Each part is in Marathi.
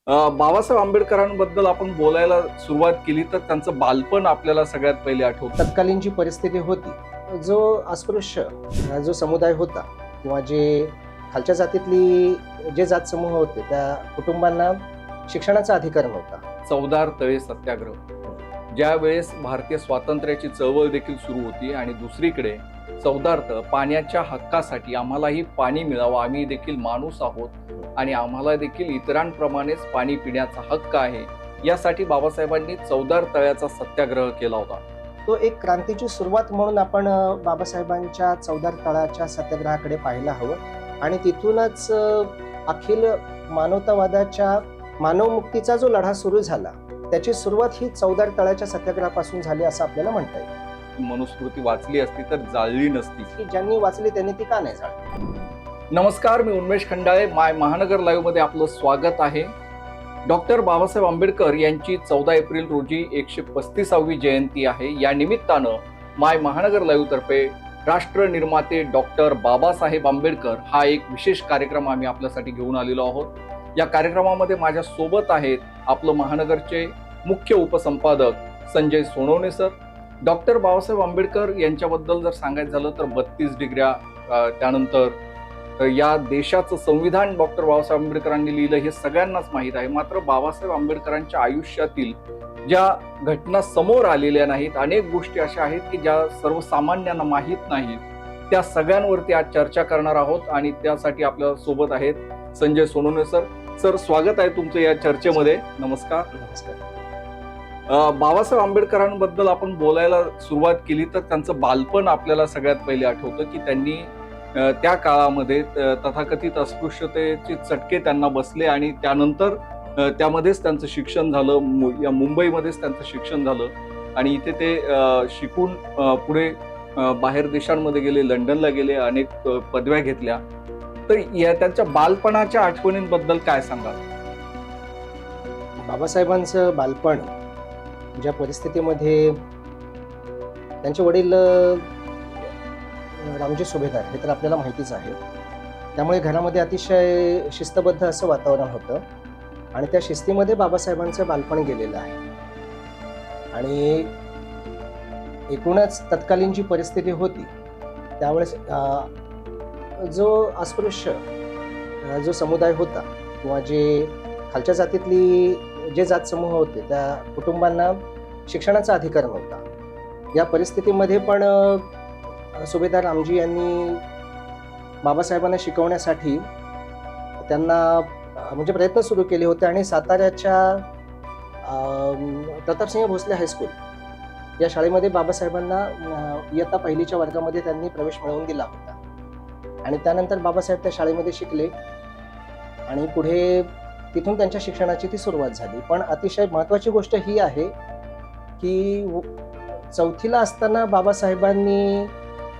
बाबासाहेब आंबेडकरांबद्दल आपण बोलायला सुरुवात केली तर त्यांचं बालपण आपल्याला सगळ्यात पहिले आठवतं. तत्कालीन जी परिस्थिती होती, जो अस्पृश्य जो समुदाय होता किंवा जे खालच्या जातीतली जे जात समूह होते त्या कुटुंबांना शिक्षणाचा अधिकार नव्हता. चवदार तळे सत्याग्रह, ज्यावेळेस भारतीय स्वातंत्र्याची चळवळ देखील सुरू होती आणि दुसरीकडे चौदार्थ पाण्याच्या हक्कासाठी आम्हालाही पाणी मिळावं, आम्ही देखील माणूस आहोत आणि आम्हाला देखील इतरांप्रमाणेच पाणी पिण्याचा हक्क आहे, यासाठी बाबासाहेबांनी चवदार तळ्याचा सत्याग्रह केला होता. तो एक क्रांतीची सुरुवात म्हणून आपण बाबासाहेबांच्या चौदार तळाच्या सत्याग्रहाकडे पाहायला हवं आणि तिथूनच अखिल मानवतावादाच्या मानवमुक्तीचा जो लढा सुरू झाला त्याची सुरुवात ही चौदार तळाच्या सत्याग्रहापासून झाली असं आपल्याला म्हणता येईल. मनुस्मृती वाचली असती तर जाळली नसती. की ज्यांनी वाचली त्यांनी ती का नाही जाळली. नमस्कार, मी उन्मेष खंडाळे. माय महानगर लाईव्ह मध्ये आपलं स्वागत आहे. डॉक्टर बाबासाहेब आंबेडकर यांची 14 एप्रिल रोजी 135वी जयंती आहे. या निमित्तानं माय महानगर लाईव्ह तर्फे राष्ट्र निर्माते डॉक्टर बाबासाहेब आंबेडकर हा एक विशेष कार्यक्रम आम्ही आपल्यासाठी घेऊन आलेलो आहोत. या कार्यक्रमामध्ये माझ्या सोबत आहेत आपलं महानगरचे मुख्य उपसंपादक संजय सोनवणे सर. डॉक्टर बाबासाहेब आंबेडकर यांच्याबद्दल जर सांगायचं झालं तर 32 डिग्र्या, त्यानंतर या देशाचं संविधान डॉक्टर बाबासाहेब आंबेडकरांनी लिहिलं हे सगळ्यांनाच माहीत आहे. मात्र बाबासाहेब आंबेडकरांच्या आयुष्यातील ज्या घटना समोर आलेल्या नाहीत, अनेक गोष्टी अशा आहेत की ज्या सर्वसामान्यांना माहीत नाहीत, त्या सगळ्यांवरती आज चर्चा करणार आहोत आणि त्यासाठी आपल्या सोबत आहेत संजय सोनवणे सर. सर, स्वागत आहे तुमचं या चर्चेमध्ये. नमस्कार. नमस्कार. बाबासाहेब आंबेडकरांबद्दल आपण बोलायला सुरुवात केली तर त्यांचं बालपण आपल्याला सगळ्यात पहिले आठवतं की त्यांनी त्या काळामध्ये तथाकथित अस्पृश्यतेचे चटके त्यांना बसले आणि त्यानंतर त्यामध्येच त्यांचं शिक्षण झालं. या मुंबईमध्येच त्यांचं शिक्षण झालं आणि इथे ते शिकून पुढे बाहेर देशांमध्ये गेले, लंडनला गेले, अनेक पदव्या घेतल्या. तर या त्यांच्या बालपणाच्या आठवणींबद्दल काय सांगाल? बाबासाहेबांचं बालपण ज्या परिस्थितीमध्ये त्यांचे वडील रामजी सुभेदार हे तर आपल्याला माहितीच आहे, त्यामुळे घरामध्ये अतिशय शिस्तबद्ध असं वातावरण होतं आणि त्या शिस्तीमध्ये बाबासाहेबांचं बालपण गेलेलं आहे. आणि एकूणच तत्कालीन जी परिस्थिती होती त्यावेळेस जो अस्पृश्य जो समुदाय होता किंवा जे खालच्या जातीतली जे जात समूह होते त्या कुटुंबांना शिक्षणाचा अधिकार नव्हता. या परिस्थितीमध्ये पण सुभेदार रामजी यांनी बाबासाहेबांना शिकवण्यासाठी त्यांना म्हणजे प्रयत्न सुरू केले होते आणि साताऱ्याच्या प्रतापसिंह भोसले हायस्कूल या शाळेमध्ये बाबासाहेबांना इयत्ता पहिलीच्या वर्गामध्ये त्यांनी प्रवेश मिळवून दिला होता आणि त्यानंतर बाबासाहेब त्या शाळेमध्ये शिकले आणि पुढे तिथून त्यांच्या शिक्षणाची ती सुरुवात झाली. पण अतिशय महत्त्वाची गोष्ट ही आहे की चौथीला असताना बाबासाहेबांनी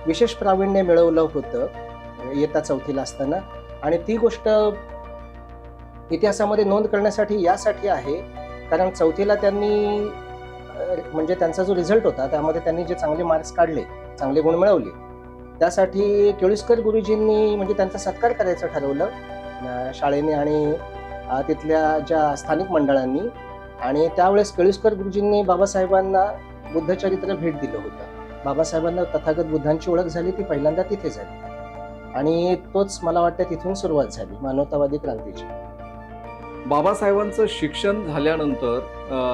विशेष प्रावीण्य मिळवलं होतं इयत्ता चौथीला असताना आणि ती गोष्ट इतिहासामध्ये नोंद करण्यासाठी यासाठी आहे कारण चौथीला त्यांनी म्हणजे त्यांचा जो रिझल्ट होता त्यामध्ये त्यांनी जे चांगले मार्क्स काढले, चांगले गुण मिळवले, त्यासाठी केळुस्कर गुरुजींनी म्हणजे त्यांचा सत्कार करायचं ठरवलं शाळेने आणि तिथल्या ज्या स्थानिक मंडळांनी. आणि त्यावेळेस केळुस्कर गुरुजींनी बाबासाहेबांना बुद्धचरित्र भेट दिलं होतं. बाबासाहेबांना तथागत बुद्धांची ओळख झाली ती पहिल्यांदा तिथे झाली आणि तोच मला वाटतं तिथून सुरुवात झाली मानवतावादी क्रांतीची. बाबासाहेबांचं शिक्षण झाल्यानंतर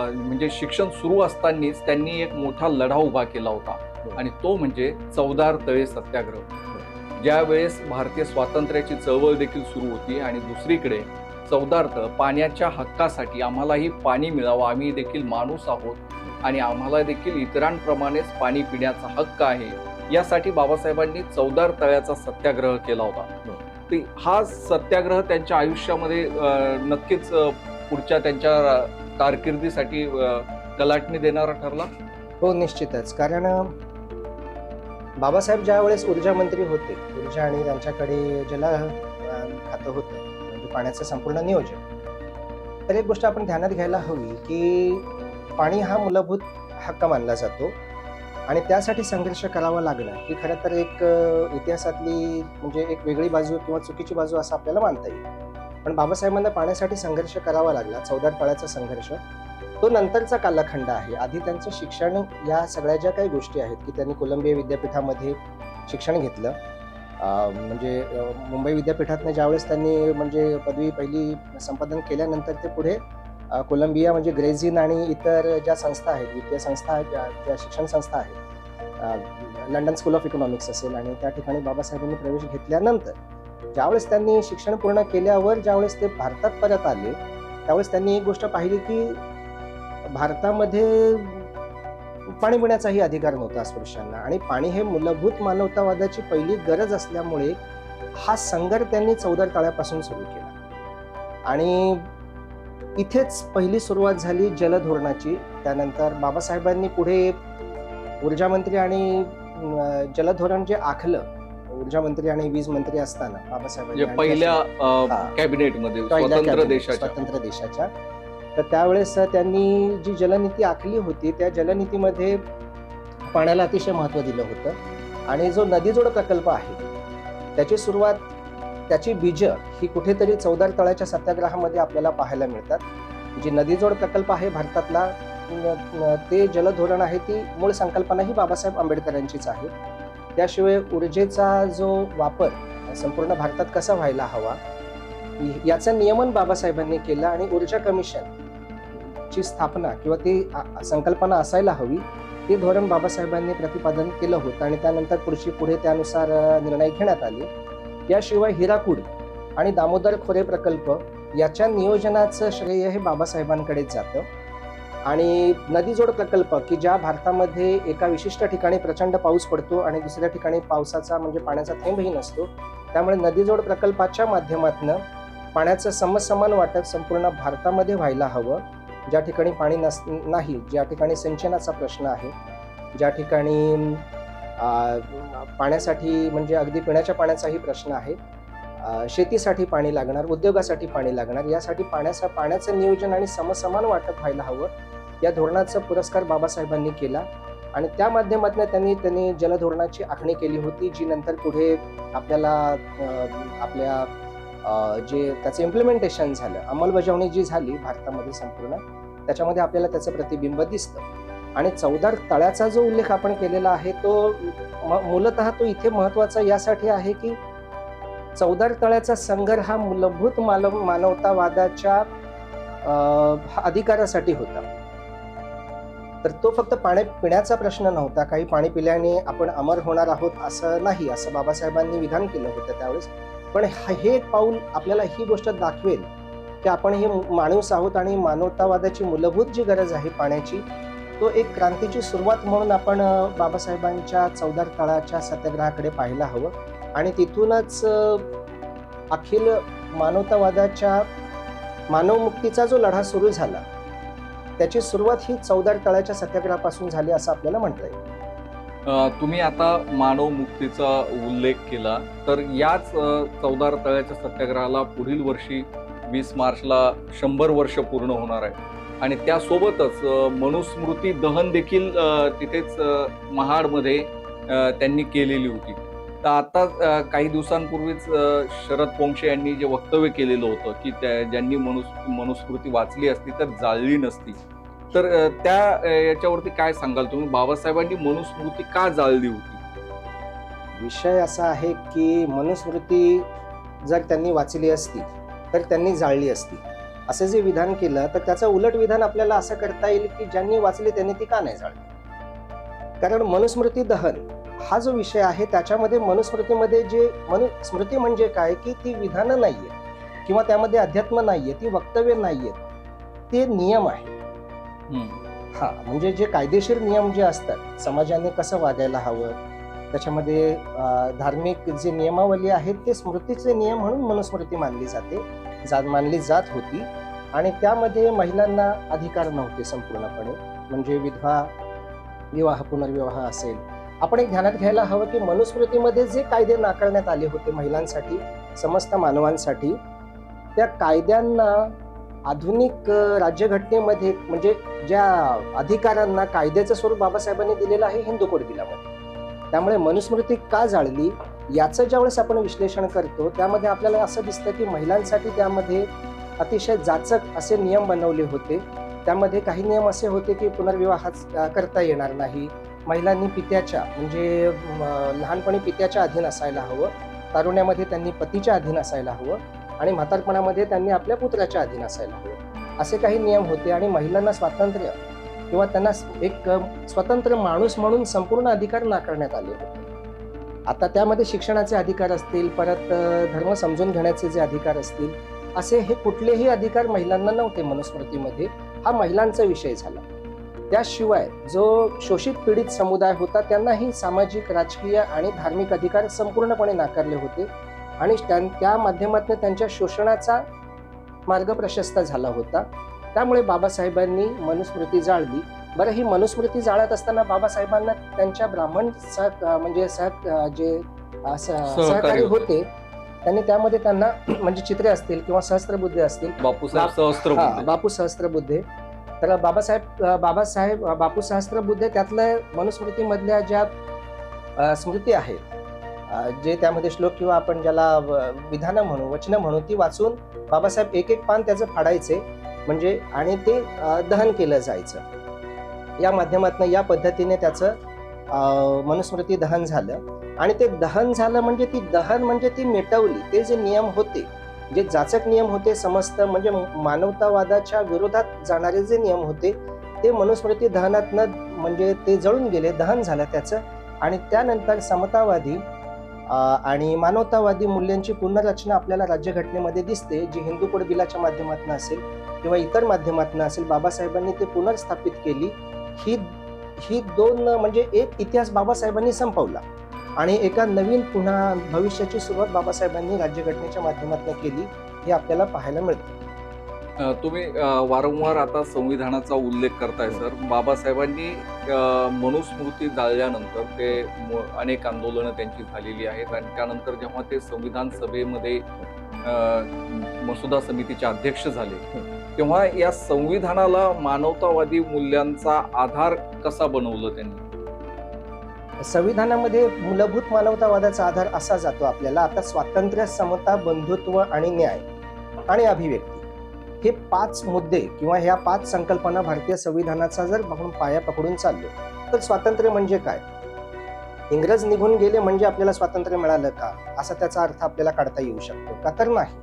म्हणजे शिक्षण सुरू असतानाच त्यांनी एक मोठा लढा उभा केला होता आणि तो म्हणजे चवदार तळे सत्याग्रह. ज्यावेळेस भारतीय स्वातंत्र्याची चळवळ देखील सुरू होती आणि दुसरीकडे चौदार्थ पाण्याच्या हक्कासाठी आम्हालाही पाणी मिळावं, आम्ही देखील माणूस आहोत आणि आम्हाला देखील इतरांप्रमाणेच पाणी पिण्याचा हक्क आहे, यासाठी बाबासाहेबांनी चवदार तळ्याचा सत्याग्रह केला होता. हा सत्याग्रह त्यांच्या आयुष्यामध्ये नक्कीच पुढच्या त्यांच्या कारकिर्दीसाठी कलाटणी देणारा ठरला. हो, निश्चितच. कारण बाबासाहेब ज्या वेळेस ऊर्जा मंत्री होते, ऊर्जा आणि त्यांच्याकडे जल खातं होतं म्हणजे पाण्याचं संपूर्ण नियोजन, तर एक गोष्ट आपण ध्यानात घ्यायला हवी की पाणी हा मूलभूत हक्क मानला जातो आणि त्यासाठी संघर्ष करावा लागणं ही खरं तर एक इतिहासातली म्हणजे एक वेगळी बाजू किंवा चुकीची बाजू असं आपल्याला मानता येईल. पण बाबासाहेबांना पाण्यासाठी संघर्ष करावा लागला, चौदार तळ्याचा संघर्ष. तो नंतरचा कालखंड आहे. आधी त्यांचं शिक्षण, या सगळ्या ज्या काही गोष्टी आहेत की त्यांनी कोलंबिया विद्यापीठामध्ये शिक्षण घेतलं. मुंबई विद्यापीठातनं ज्यावेळेस त्यांनी म्हणजे पदवी पहिली संपादन केल्यानंतर ते पुढे कोलंबिया म्हणजे ग्रेझिन आणि इतर ज्या संस्था आहेत, वित्तीय संस्था, ज्या शिक्षण संस्था आहेत, लंडन स्कूल ऑफ इकॉनॉमिक्स असेल, आणि त्या ठिकाणी बाबासाहेबांनी प्रवेश घेतल्यानंतर ज्यावेळेस त्यांनी शिक्षण पूर्ण केल्यावर ज्यावेळेस ते भारतात परत आले, त्यावेळेस त्यांनी एक गोष्ट पाहिली की भारतामध्ये पाणी पिण्याचाही अधिकार नव्हता अस्पृश्यांना, आणि पाणी हे मूलभूत मानवतावादाची पहिली गरज असल्यामुळे हा संघर्ष त्यांनी चौदार तळ्यापासून सुरू केला. आणि इथेच पहिली सुरुवात झाली जलधोरणाची. त्यानंतर बाबासाहेबांनी पुढे ऊर्जा मंत्री आणि जलधोरण जे आखलं, ऊर्जा मंत्री आणि वीज मंत्री असताना बाबासाहेबांनी पहिल्या कॅबिनेटमध्ये स्वतंत्र देशाच्या, तर त्यावेळेस त्यांनी जी जलनीती आखली होती त्या जलनीतीमध्ये पाण्याला अतिशय महत्त्व दिलं होतं. आणि जो नदीजोड प्रकल्प आहे त्याची सुरुवात, त्याची बीज ही कुठेतरी चौदार तळ्याच्या सत्याग्रहामध्ये आपल्याला पाहायला मिळतात. जी नदीजोड प्रकल्प आहे भारतातला, ते जलधोरण आहे, ती मूळ संकल्पना ही बाबासाहेब आंबेडकरांचीच आहे. त्याशिवाय ऊर्जेचा जो वापर संपूर्ण भारतात कसा व्हायला हवा याचं नियमन बाबासाहेबांनी केलं, आणि ऊर्जा कमिशनची स्थापना किंवा ती संकल्पना असायला हवी ते धोरण बाबासाहेबांनी प्रतिपादन केलं होतं, आणि त्यानंतर पुढे त्यानुसार निर्णय घेण्यात आले. याशिवाय हिराकूड आणि दामोदर खोरे प्रकल्प याच्या नियोजनाचं श्रेय हे बाबासाहेबांकडेच जातं. आणि नदीजोड प्रकल्प की ज्या भारतामध्ये एका विशिष्ट ठिकाणी प्रचंड पाऊस पडतो आणि दुसऱ्या ठिकाणी पावसाचा म्हणजे पाण्याचा थेंबही नसतो, त्यामुळे नदीजोड प्रकल्पाच्या माध्यमातून पाण्याचं समसमान वाटप संपूर्ण भारतामध्ये व्हायला हवं. ज्या ठिकाणी पाणी नाही, ज्या ठिकाणी सिंचनाचा प्रश्न आहे, ज्या ठिकाणी पाण्यासाठी म्हणजे अगदी पिण्याच्या पाण्याचाही प्रश्न आहे, शेतीसाठी पाणी लागणार, उद्योगासाठी पाणी लागणार, यासाठी पाण्याचं नियोजन आणि समसमान वाटप व्हायला हवं. या धोरणाचा पुरस्कार बाबासाहेबांनी केला, आणि त्या माध्यमातून त्यांनी जलधोरणाची आखणी केली होती, जी नंतर पुढे आपल्याला आपल्या जे त्याचं इम्प्लिमेंटेशन झालं, अंमलबजावणी जी झाली भारतामध्ये संपूर्ण, त्याच्यामध्ये आपल्याला त्याचं प्रतिबिंब दिसतं. आणि चौदार तळ्याचा जो उल्लेख आपण केलेला आहे तो मूलतः तो इथे महत्वाचा यासाठी आहे की चौदार तळ्याचा संघर्ष हा मूलभूत मानवतावादाच्या अधिकारासाठी होता. तर तो फक्त पिण्याचा प्रश्न नव्हता, काही पाणी पिल्याने आपण अमर होणार आहोत असं नाही, असं बाबासाहेबांनी विधान केलं होतं त्यावेळेस. पण हे एक पाऊल आपल्याला ही गोष्ट दाखवेल की आपण हे माणूस आहोत, आणि मानवतावादाची मूलभूत जी गरज आहे पाण्याची, तो एक क्रांतीची सुरुवात म्हणून आपण बाबासाहेबांच्या चौदार तळ्याच्या सत्याग्रहाकडे पाहायला हवं. आणि तिथूनच अखिल मानवतावादाच्या मानवमुक्तीचा जो लढा सुरू झाला त्याची सुरुवात ही चौदार तळ्याच्या सत्याग्रहापासून झाली असं आपल्याला म्हणता येईल. तुम्ही आता मानव मुक्तीचा उल्लेख केला, तर याच चौदार तळ्याच्या सत्याग्रहाला पुढील वर्षी 20 मार्चला 100 वर्ष पूर्ण होणार आहे, आणि त्यासोबतच मनुस्मृती दहन देखील तिथेच महाडमध्ये त्यांनी केलेली होती. तर आता काही दिवसांपूर्वीच शरद पोंक्षे यांनी जे वक्तव्य केलेलं होतं की ज्यांनी मनुस्मृती वाचली असती तर जाळली नसती, तर त्या याच्यावरती काय सांगाल तुम्ही? बाबासाहेबांनी मनुस्मृती का जाळली होती? विषय असा आहे की मनुस्मृती जर त्यांनी वाचली असती तर त्यांनी जाळली असती असं जे विधान केलं, तर त्याचं उलट विधान आपल्याला असं करता येईल की ज्यांनी वाचली त्यांनी ती का नाही जाळली. कारण मनुस्मृती दहन हा जो विषय आहे त्याच्यामध्ये मनुस्मृतीमध्ये जे मनुस्मृती म्हणजे काय की ती विधानं नाहीये किंवा त्यामध्ये अध्यात्म नाहीये, ती वक्तव्य नाहीये, ते नियम आहे. हा म्हणजे जे कायदेशीर नियम जे असतात, समाजाने कसं वागायला हवं, त्याच्यामध्ये धार्मिक जे नियमावली आहेत ते स्मृतीचे नियम म्हणून मनुस्मृती मानली जात होती. आणि त्यामध्ये महिलांना अधिकार नव्हते संपूर्णपणे, म्हणजे विधवा विवाह, पुनर्विवाह असेल. आपण एक ध्यानात घ्यायला हवं की मनुस्मृतीमध्ये जे कायदे नाकारण्यात आले होते महिलांसाठी, समस्त मानवांसाठी, त्या कायद्यांना आधुनिक राज्यघटनेमध्ये म्हणजे ज्या अधिकारांना कायद्याचं स्वरूप बाबासाहेबांनी दिलेलं आहे हिंदू कोड बिलामध्ये. त्यामुळे मनुस्मृती का जाळली याचं ज्यावेळेस आपण विश्लेषण करतो त्यामध्ये आपल्याला असं दिसतं की महिलांसाठी त्यामध्ये अतिशय जाचक असे नियम बनवले होते. त्यामध्ये काही नियम असे होते की पुनर्विवाह करता येणार नाही, महिलांनी पित्याच्या म्हणजे लहानपणी पित्याच्या अधीन असायला हवं, तारुण्यामध्ये त्यांनी पतीच्या अधीन असायला हवं आणि म्हातारपणामध्ये त्यांनी आपल्या पुत्राच्या अधीन असायला हवं, असे काही नियम होते. आणि महिलांना स्वातंत्र्य किंवा त्यांना एक स्वतंत्र माणूस म्हणून संपूर्ण अधिकार नाकारण्यात आले होते. आता त्यामध्ये शिक्षणाचे अधिकार असतील, परत धर्म समजून घेण्याचे जे अधिकार असतील, असे हे कुठलेही अधिकार महिलांना नव्हते मनुस्मृतीमध्ये. हा महिलांचा विषय झाला. त्याशिवाय जो शोषित पीडित समुदाय होता त्यांनाही सामाजिक, राजकीय आणि धार्मिक अधिकार संपूर्णपणे नाकारले होते आणि त्या माध्यमातून त्यांच्या शोषणाचा मार्ग प्रशस्त झाला होता. त्यामुळे बाबासाहेबांनी मनुस्मृती जाळली. बरं, ही मनुस्मृती जाळत असताना बाबासाहेबांना त्यांच्या ब्राह्मण सहकारी होते, त्यांनी त्यामध्ये त्यांना म्हणजे चित्रे असतील किंवा सहस्त्रबुद्धे असतील, बापू सहस्त्रबुद्धे, तर बापू सहस्त्रबुद्धे त्यातल्या मनुस्मृतीमधल्या ज्या स्मृती आहेत, जे त्यामध्ये श्लोक किंवा आपण ज्याला विधानं म्हणू, वचनं म्हणू, ती वाचून बाबासाहेब एक एक पान त्याचं फाडायचे म्हणजे आणि ते दहन केलं जायचं. या माध्यमातून या पद्धतीने त्याचं मनुस्मृती दहन झालं. आणि ते दहन झालं म्हणजे ती मिटवली. ते जे नियम होते, जे जाचक नियम होते, समस्त म्हणजे मानवतावादाच्या विरोधात जाणारे जे नियम होते, ते मनुस्मृती दहनातनं म्हणजे ते जळून गेले, दहन झालं त्याचं. आणि त्यानंतर समतावादी आणि मानवतावादी मूल्यांची पुनर्रचना आपल्याला राज्यघटनेमध्ये दिसते, जी हिंदू कोड बिलाच्या माध्यमातून असेल किंवा इतर माध्यमातून असेल, बाबासाहेबांनी ते पुनर्स्थापित केली. ही दोन म्हणजे एक इतिहास बाबासाहेबांनी संपवला आणि एका नवीन पुन्हा भविष्याची सुरुवात बाबासाहेबांनी राज्यघटनेच्या माध्यमातून केली, हे आपल्याला पाहायला मिळतं. तुम्ही वारंवार आता संविधानाचा उल्लेख करताय सर. बाबासाहेबांनी मनुस्मृती जाळल्यानंतर ते अनेक आंदोलनं त्यांची झालेली आहेत आणि त्यानंतर जेव्हा ते संविधान सभेमध्ये मसुदा समितीचे अध्यक्ष झाले, तेव्हा या संविधानाला मानवतावादी मूल्यांचा आधार कसा बनवलं त्यांनी? संविधानामध्ये मूलभूत मानवतावादाचा आधार असा जातो आपल्याला. आता स्वातंत्र्य, समता, बंधुत्व आणि न्याय आणि अभिव्यक्ती, हे 5 मुद्दे किंवा ह्या 5 संकल्पना भारतीय संविधानाचा जर आपण पाया पकडून चाललो तर स्वातंत्र्य म्हणजे काय? इंग्रज निघून गेले म्हणजे आपल्याला स्वातंत्र्य मिळालं का, असा त्याचा अर्थ आपल्याला काढता येऊ शकतो का? तर नाही.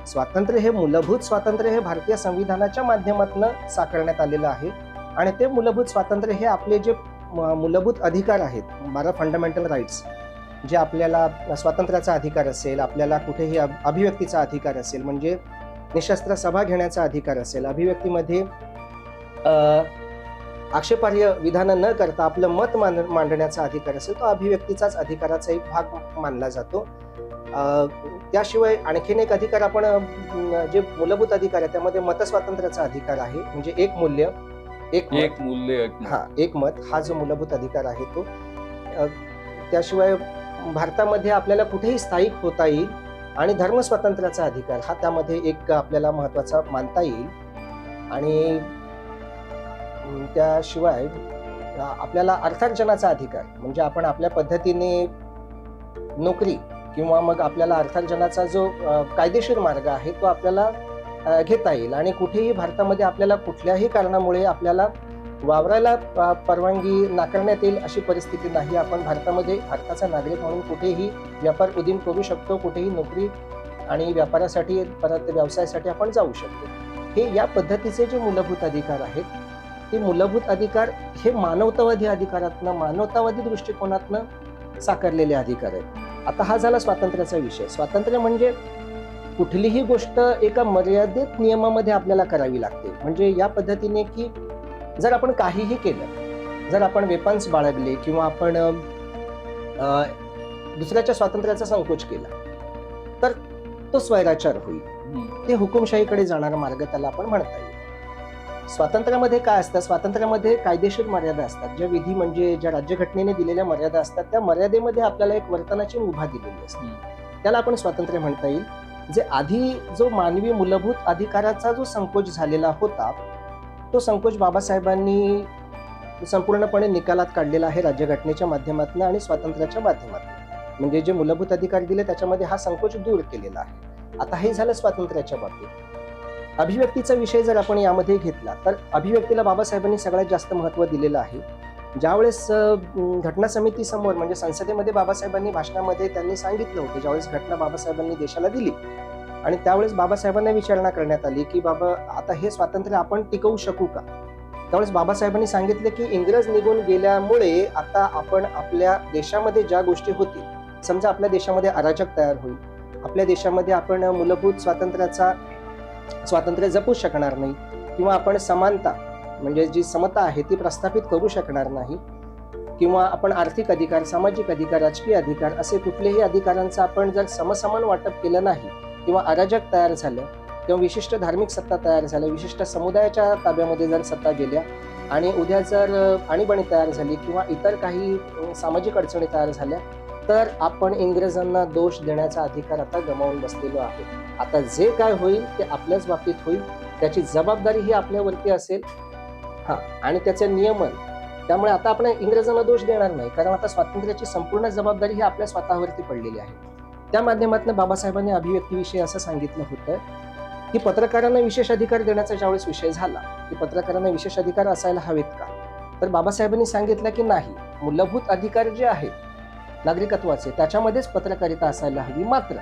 स्वातंत्र्य हे मूलभूत स्वातंत्र्य हे भारतीय संविधानाच्या माध्यमातून साकारण्यात आलेलं आहे आणि ते मूलभूत स्वातंत्र्य हे आपले जे मूलभूत अधिकार आहेत, 12 फंडामेंटल राईट्स, जे आपल्याला स्वातंत्र्याचा अधिकार असेल, आपल्याला कुठेही अभिव्यक्तीचा अधिकार असेल, म्हणजे निशस्त्र सभा घेण्याचा अधिकार असेल, अभिव्यक्तीमध्ये आक्षेपार्ह विधानं न करता आपलं मत मांडण्याचा अधिकार असेल, तो अभिव्यक्तीचाच अधिकाराचा एक भाग मानला जातो. त्याशिवाय आणखीन एक अधिकार आपण जे मूलभूत अधिकार आहे त्यामध्ये मतस्वातंत्र्याचा अधिकार आहे, म्हणजे एक मूल्य एक मत, हा जो मूलभूत अधिकार आहे तो. त्याशिवाय भारतामध्ये आपल्याला कुठेही स्थायिक होता येईल आणि धर्मस्वातंत्र्याचा अधिकार हा त्यामध्ये एक आपल्याला महत्वाचा मानता येईल. आणि त्याशिवाय आपल्याला अर्थार्जनाचा अधिकार, म्हणजे आपण आपल्या पद्धतीने नोकरी किंवा मग आपल्याला अर्थार्जनाचा जो कायदेशीर मार्ग आहे तो आपल्याला घेता येईल आणि कुठेही भारतामध्ये आपल्याला कुठल्याही कारणामुळे आपल्याला वावरायला परवानगी नाकारण्यात येईल अशी परिस्थिती नाही. आपण भारताचा नागरिक म्हणून कुठेही व्यापार उदीम करू शकतो, कुठेही नोकरी आणि व्यापारासाठी परत व्यवसायासाठी आपण जाऊ शकतो. हे या पद्धतीचे जे मूलभूत अधिकार आहेत, ते मूलभूत अधिकार हे मानवतावादी अधिकारातनं, मानवतावादी दृष्टिकोनातनं साकारलेले अधिकार आहेत. आता हा झाला स्वातंत्र्याचा विषय. स्वातंत्र्य म्हणजे कुठलीही गोष्ट एका मर्यादित नियमामध्ये आपल्याला करावी लागते. म्हणजे या पद्धतीने की जर आपण काहीही केलं, जर आपण वेपन्स बाळगले किंवा आपण दुसऱ्याच्या स्वातंत्र्याचा संकोच केला तर तो स्वैराचार होईल. ते हुकुमशाहीकडे जाणारा मार्ग त्याला आपण म्हणता येईल. स्वातंत्र्यामध्ये काय असतं? स्वातंत्र्यामध्ये कायदेशीर मर्यादा असतात, ज्या विधी म्हणजे ज्या राज्यघटनेने दिलेल्या मर्यादा असतात, त्या मर्यादेमध्ये आपल्याला एक वर्तनाची मुभा दिलेली असते, त्याला आपण स्वातंत्र्य म्हणता येईल. जे आधी जो मानवी मूलभूत अधिकाराचा जो संकोच झालेला होता, तो संकोच बाबासाहेबांनी संपूर्णपणे निकालात काढलेला आहे राज्यघटनेच्या माध्यमातून आणि स्वातंत्र्याच्या माध्यमातून. म्हणजे जे मूलभूत अधिकार दिले त्याच्यामध्ये हा संकोच दूर केलेला आहे. आता हे झालं स्वातंत्र्याच्या बाबतीत. अभिव्यक्तीचा विषय जर आपण यामध्ये घेतला तर अभिव्यक्तीला बाबासाहेबांनी सगळ्यात जास्त महत्त्व दिलेलं आहे. ज्यावेळेस घटना समितीसमोर म्हणजे संसदेमध्ये बाबासाहेबांनी भाषणामध्ये त्यांनी सांगितलं होतं, ज्यावेळेस घटना बाबासाहेबांनी देशाला दिली आणि त्यावेळेस बाबासाहेबांना विचारणा करण्यात आली की बाबा आता हे स्वातंत्र्य आपण टिकवू शकू का. त्यावेळेस बाबासाहेबांनी सांगितले की इंग्रज निघून गेल्यामुळे आता आपण आपल्या देशामध्ये ज्या गोष्टी होतील, समजा आपल्या देशामध्ये अराजक तयार होईल, आपल्या देशामध्ये आपण मूलभूत स्वातंत्र्य जपू शकणार नाही किंवा आपण समानता म्हणजे जी समता आहे ती प्रस्थापित करू शकणार नाही किंवा आपण आर्थिक अधिकार, सामाजिक अधिकार, राजकीय अधिकार असे कुठलेही अधिकारांचं आपण जर समसमान वाटप केलं नाही किंवा अराजक तयार झालं किंवा विशिष्ट धार्मिक सत्ता तयार झाल्या, विशिष्ट समुदायाच्या ताब्यामध्ये जर सत्ता गेल्या आणि उद्या जर आणीबाणी तयार झाली किंवा इतर काही सामाजिक अडचणी तयार झाल्या तर आपण इंग्रजांना दोष देण्याचा अधिकार आता गमावून बसलेलो आहे. आता जे काय होईल ते आपल्याच बाबतीत होईल, त्याची जबाबदारी ही आपल्यावरती असेल आणि त्याचे नियमन. त्यामुळे आता आपण इंग्रजांना दोष देणार नाही, कारण आता स्वातंत्र्याची संपूर्ण जबाबदारी ही आपल्या स्वतःवरती पडलेली आहे. त्या माध्यमातून बाबासाहेबांनी अभिव्यक्तीविषयी असं सांगितलं होतं की पत्रकारांना विशेष अधिकार देण्याचा ज्यावेळेस विषय झाला की पत्रकारांना विशेष अधिकार असायला हवेत का, तर बाबासाहेबांनी सांगितलं की नाही, मूलभूत अधिकार जे आहेत नागरिकत्वाचे त्याच्यामध्येच पत्रकारिता असायला हवी. मात्र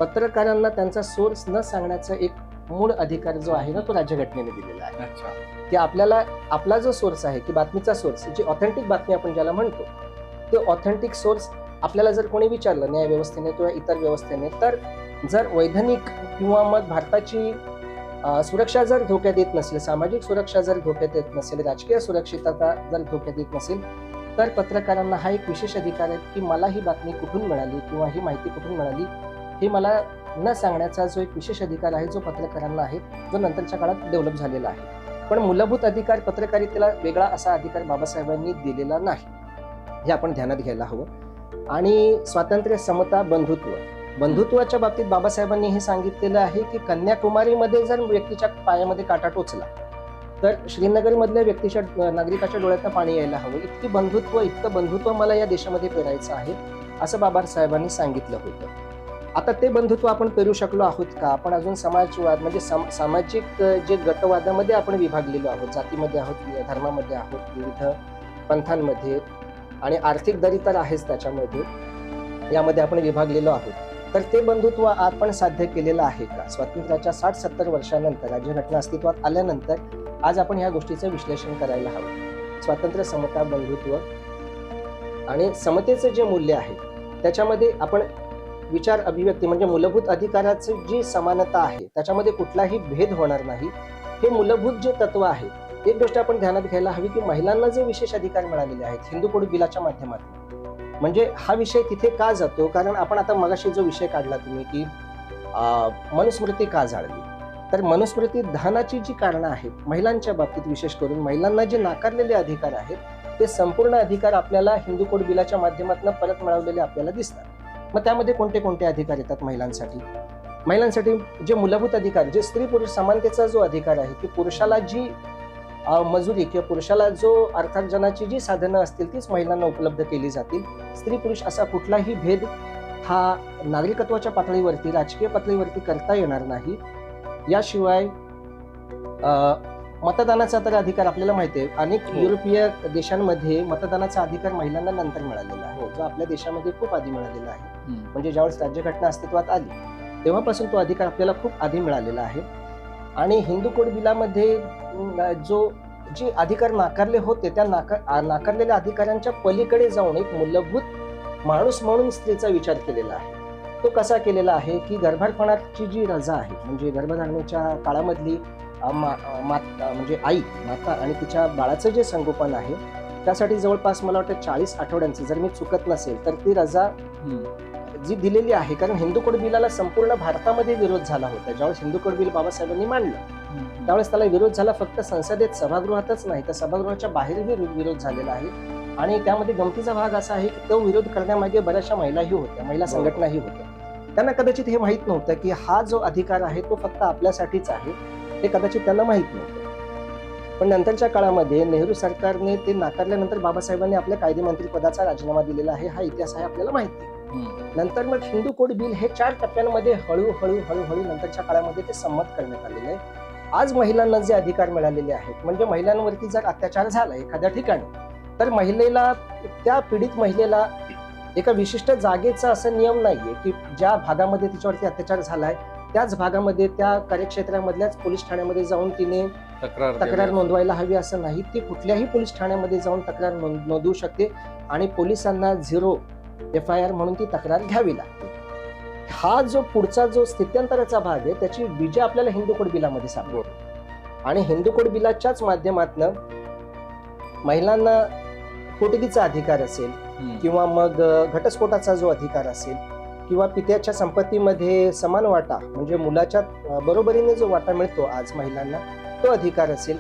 पत्रकारांना त्यांचा सोर्स न सांगण्याचा एक मूळ अधिकार जो आहे ना तो राज्यघटनेने दिलेला आहे की आपल्याला आपला जो सोर्स आहे की बातमीचा सोर्स, जी ऑथेंटिक बातमी आपण ज्याला म्हणतो, ते ऑथेंटिक सोर्स आपल्याला जर कोणी विचारलं न्याय व्यवस्थेने किंवा इतर व्यवस्थेने, तर जर वैधानिक किंवा मग भारताची सुरक्षा जर धोक्यात येत नसेल, सामाजिक सुरक्षा जर धोक्यात येत नसेल, राजकीय सुरक्षितता जर धोक्यात येत नसेल, तर पत्रकारांना हा एक विशेष अधिकार आहे की मला ही बातमी कुठून मिळाली किंवा ही माहिती कुठून मिळाली हे मला न सांगण्याचा जो एक विशेष अधिकार आहे जो पत्रकारांना आहे, जो नंतरच्या काळात डेव्हलप झालेला आहे. पण मूलभूत अधिकार पत्रकारितेला वेगळा असा अधिकार बाबासाहेबांनी दिलेला नाही, हे आपण ध्यानात घ्यायला हवं. आणि स्वातंत्र्य, समता, बंधुत्वाच्या बाबतीत बाबासाहेबांनी हे सांगितलेलं आहे की कन्याकुमारीमध्ये जर व्यक्तीच्या पायामध्ये काटा टोचला तर श्रीनगरमधल्या व्यक्तीच्या नागरिकाच्या डोळ्यातनं पाणी यायला हवं. इतकं बंधुत्व मला या देशामध्ये पेरायचं आहे असं बाबासाहेबांनी सांगितलं होतं. आता ते बंधुत्व आपण पेरू शकलो आहोत का? आपण अजून समाजवाद म्हणजे सामाजिक जे गटवादामध्ये आपण विभागलेलो आहोत, जातीमध्ये आहोत, धर्मामध्ये आहोत, विविध पंथांमध्ये, आणि आर्थिक दरी तर आहेच त्याच्यामध्ये, यामध्ये आपण विभागलेलो आहोत. तर ते बंधुत्व आपण साध्य केलेलं आहे का? स्वातंत्र्याच्या 60-70 वर्षानंतर, राज्यघटना अस्तित्वात आल्यानंतर आज आपण ह्या गोष्टीचं विश्लेषण करायला हवं. स्वातंत्र्य, समता, बंधुत्व आणि समतेचं जे मूल्य आहे त्याच्यामध्ये आपण विचार अभिव्यक्ती म्हणजे मूलभूत अधिकाराची जी समानता आहे त्याच्यामध्ये कुठलाही भेद होणार नाही, हे मूलभूत जे तत्व आहे. एक गोष्ट आपण ध्यानात घ्यायला हवी की महिलांना जे विशेष अधिकार मिळालेले आहेत हिंदू कोड बिलाच्या माध्यमातून, म्हणजे हा विषय तिथे का जातो, कारण आपण आता मगाशी जो विषय काढला तुम्ही की मनुस्मृती का जाळली, तर मनुस्मृती दहनाची जी कारणं आहेत महिलांच्या बाबतीत, विशेष करून महिलांना जे नाकारलेले अधिकार आहेत ते संपूर्ण अधिकार आपल्याला हिंदू कोड बिलाच्या माध्यमातून परत मिळवलेले आपल्याला दिसतात. मग त्यामध्ये कोणते कोणते अधिकार येतात महिलांसाठी जे मूलभूत अधिकार, जे स्त्री पुरुष समानतेचा जो अधिकार आहे की पुरुषाला जी मजुरी किंवा पुरुषाला जो अर्थार्जनाची जी साधनं असतील तीच महिलांना उपलब्ध केली जातील. स्त्री पुरुष असा कुठलाही भेद हा नागरिकत्वाच्या पातळीवरती, राजकीय पातळीवरती करता येणार नाही. याशिवाय मतदानाचा तर अधिकार आपल्याला माहिती आहे, अनेक युरोपीय देशांमध्ये मतदानाचा अधिकार महिलांना नंतर मिळालेला आहे, जो आपल्या देशामध्ये खूप आधी मिळालेला आहे. म्हणजे ज्यावेळेस राज्यघटना अस्तित्वात आली तेव्हापासून तो अधिकार आपल्याला खूप आधी मिळालेला आहे. आणि हिंदू कोड बिलामध्ये जे अधिकार नाकारले होते त्या नाकारलेल्या अधिकारांच्या पलीकडे जाऊन एक मूलभूत माणूस म्हणून स्त्रीचा विचार केलेला आहे. तो कसा केलेला आहे की गर्भारपणाची जी रजा आहे म्हणजे गर्भधारणेच्या काळामधली म्हणजे आई माता आणि तिच्या बाळाचं जे संगोपन आहे त्यासाठी जवळपास मला वाटतं 40 आठवड्यांचं, जर मी चुकत नसेल तर ती रजा जी दिलेली आहे. कारण हिंदू कोड बिलाला संपूर्ण भारतामध्ये विरोध झाला होता. ज्यावेळेस हिंदू कोड बिल बाबासाहेबांनी मांडलं त्यावेळेस त्याला विरोध झाला फक्त संसदेत, सभागृहातच नाही तर सभागृहाच्या बाहेरही विरोध झालेला आहे. आणि त्यामध्ये गमतीचा भाग असा आहे की तो विरोध करण्यामागे बऱ्याचशा महिलाही होत्या, महिला संघटनाही होत्या. त्यांना कदाचित हे माहीत नव्हतं की हा जो अधिकार आहे तो फक्त आपल्यासाठीच आहे, हे कदाचित त्यांना माहीत नव्हतं. पण नंतरच्या काळामध्ये नेहरू सरकारने ते नाकारल्यानंतर बाबासाहेबांनी आपल्या कायदेमंत्री पदाचा राजीनामा दिलेला आहे. हा इतिहास आहे आपल्याला माहिती. नंतर मग हिंदू कोड बिल हे 4 टप्प्यांमध्ये हळूहळू नंतरच्या काळामध्ये ते संमत करण्यात आलेलं आहे. आज महिलांना जे अधिकार मिळालेले आहेत, म्हणजे महिलांवरती जर अत्याचार झाला एखाद्या ठिकाणी, तर महिलेला, त्या पीडित महिलेला एका विशिष्ट जागेचा असं नियम नाहीये की ज्या भागामध्ये तिच्यावरती अत्याचार झालाय त्याच भागामध्ये त्या कार्यक्षेत्रामधल्याच पोलीस ठाण्यामध्ये जाऊन तिने तक्रार नोंदवायला हवी असं नाही. ती कुठल्याही पोलीस ठाण्यामध्ये जाऊन तक्रार नोंदवू शकते आणि पोलिसांना 0 FIR म्हणून ती तक्रार घ्यावी लागते. हा जो पुढचा जो स्थित्यंतराचा भाग आहे त्याची बीजे आपल्याला हिंदू कोड बिलामध्ये सापडतो. आणि हिंदू कोड बिलाच्याच माध्यमातून महिलांना पोटगीचा अधिकार असेल किंवा मग घटस्फोटाचा जो अधिकार असेल किंवा पित्याच्या संपत्तीमध्ये समान वाटा, म्हणजे मुलाच्या बरोबरीने जो वाटा मिळतो आज महिलांना, तो अधिकार असेल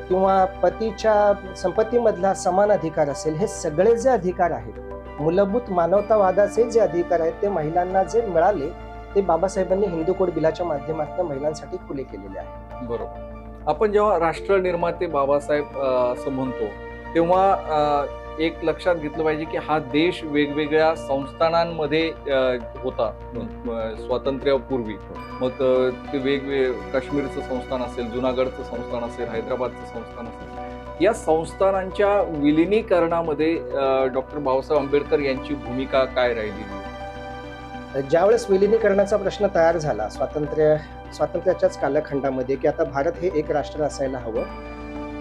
किंवा पतीच्या संपत्तीमधला समान अधिकार असेल, हे सगळे जे अधिकार आहेत, मूलभूत मानवतावादाचे जे अधिकार आहेत, ते महिलांना जे मिळाले ते बाबासाहेबांनी हिंदू कोड बिलाच्या माध्यमातून महिलांसाठी खुले केलेले आहे. बरोबर. आपण जेव्हा राष्ट्र निर्माते बाबासाहेब असं म्हणतो तेव्हा एक लक्षात घेतलं पाहिजे की हा देश वेगवेगळ्या संस्थानांमध्ये होता स्वातंत्र्यापूर्वी. मग ते वेगवेगळे काश्मीरचं संस्थान असेल, जुनागडचं संस्थान असेल, हैदराबादचं संस्थान असेल, या संस्थानांच्या विलिनीकरणामध्ये डॉक्टर बाबासाहेब आंबेडकर यांची भूमिका काय राहिली? ज्यावेळेस विलिनीकरणाचा प्रश्न तयार झाला स्वातंत्र्याच्याच कालखंडामध्ये की आता भारत हे एक राष्ट्र असायला हवं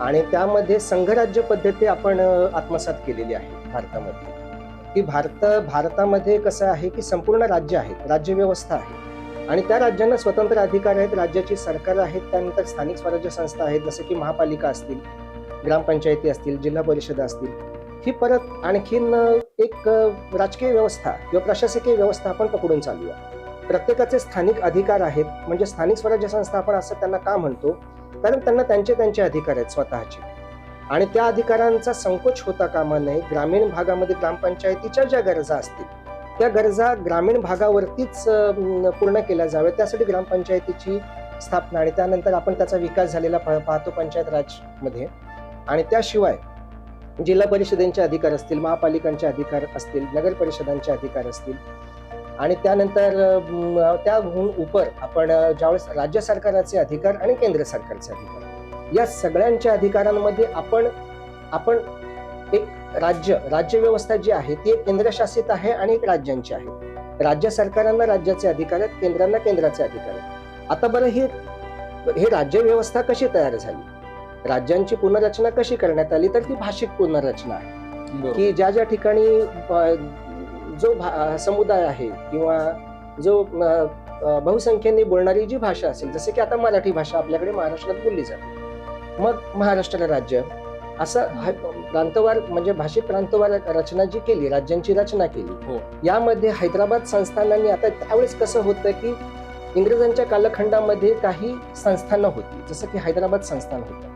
आणि त्यामध्ये संघराज्य पद्धती आपण आत्मसात केलेली आहे भारतामध्ये. की भारतामध्ये कसं आहे की संपूर्ण राज्य आहेत, राज्यव्यवस्था आहे आणि त्या राज्यांना स्वतंत्र अधिकार आहेत, राज्याची सरकार आहेत, त्यानंतर स्थानिक स्वराज्य संस्था आहेत, जसं की महापालिका असतील, ग्रामपंचायती असतील, जिल्हा परिषद असतील. ही परत आणखीन एक राजकीय व्यवस्था किंवा प्रशासकीय व्यवस्था आपण पकडून चालूया. प्रत्येकाचे स्थानिक अधिकार आहेत, म्हणजे स्थानिक स्वराज्य संस्था आपण असं त्यांना का म्हणतो, कारण त्यांना त्यांचे अधिकार आहेत स्वतःचे आणि त्या अधिकारांचा संकोच होता कामा नये. ग्रामीण भागामध्ये ग्रामपंचायतीच्या ज्या गरजा असतील त्या गरजा ग्रामीण भागावरतीच पूर्ण केल्या जाव्यात, त्यासाठी ग्रामपंचायतीची स्थापना आणि त्यानंतर आपण त्याचा विकास झालेला पाहतो पंचायत राज मध्ये. आणि त्याशिवाय जिल्हा परिषदेचे अधिकार असतील, महापालिकांचे अधिकार असतील, नगर परिषदांचे अधिकार असतील आणि त्यानंतर त्याहून उपर आपण ज्यावेळेस राज्य सरकारचे अधिकार आणि केंद्र सरकारचे अधिकार, या सगळ्यांच्या अधिकारांमध्ये आपण एक राज्य व्यवस्था जी आहे ती एक केंद्रशासित आहे आणि एक राज्यांची आहे. राज्य सरकारांना राज्याचे अधिकार आहेत, केंद्रांना केंद्राचे अधिकार आहेत. आता बरं हे राज्य व्यवस्था कशी तयार झाली, राज्यांची पुनर्रचना कशी करण्यात आली, तर ती भाषिक पुनर्रचना आहे. की ज्या ठिकाणी जो समुदाय आहे किंवा जो बहुसंख्येने बोलणारी जी भाषा असेल, जसे की आता मराठी भाषा आपल्याकडे महाराष्ट्रात बोलली जाते, मग महाराष्ट्र राज्य असं प्रांतवार म्हणजे भाषिक प्रांतवार रचना जी केली, राज्यांची रचना केली. यामध्ये हैदराबाद संस्थानांनी, आता त्यावेळेस कसं होतं की इंग्रजांच्या कालखंडामध्ये काही संस्थानं होती, जसं की हैदराबाद संस्थान होतं,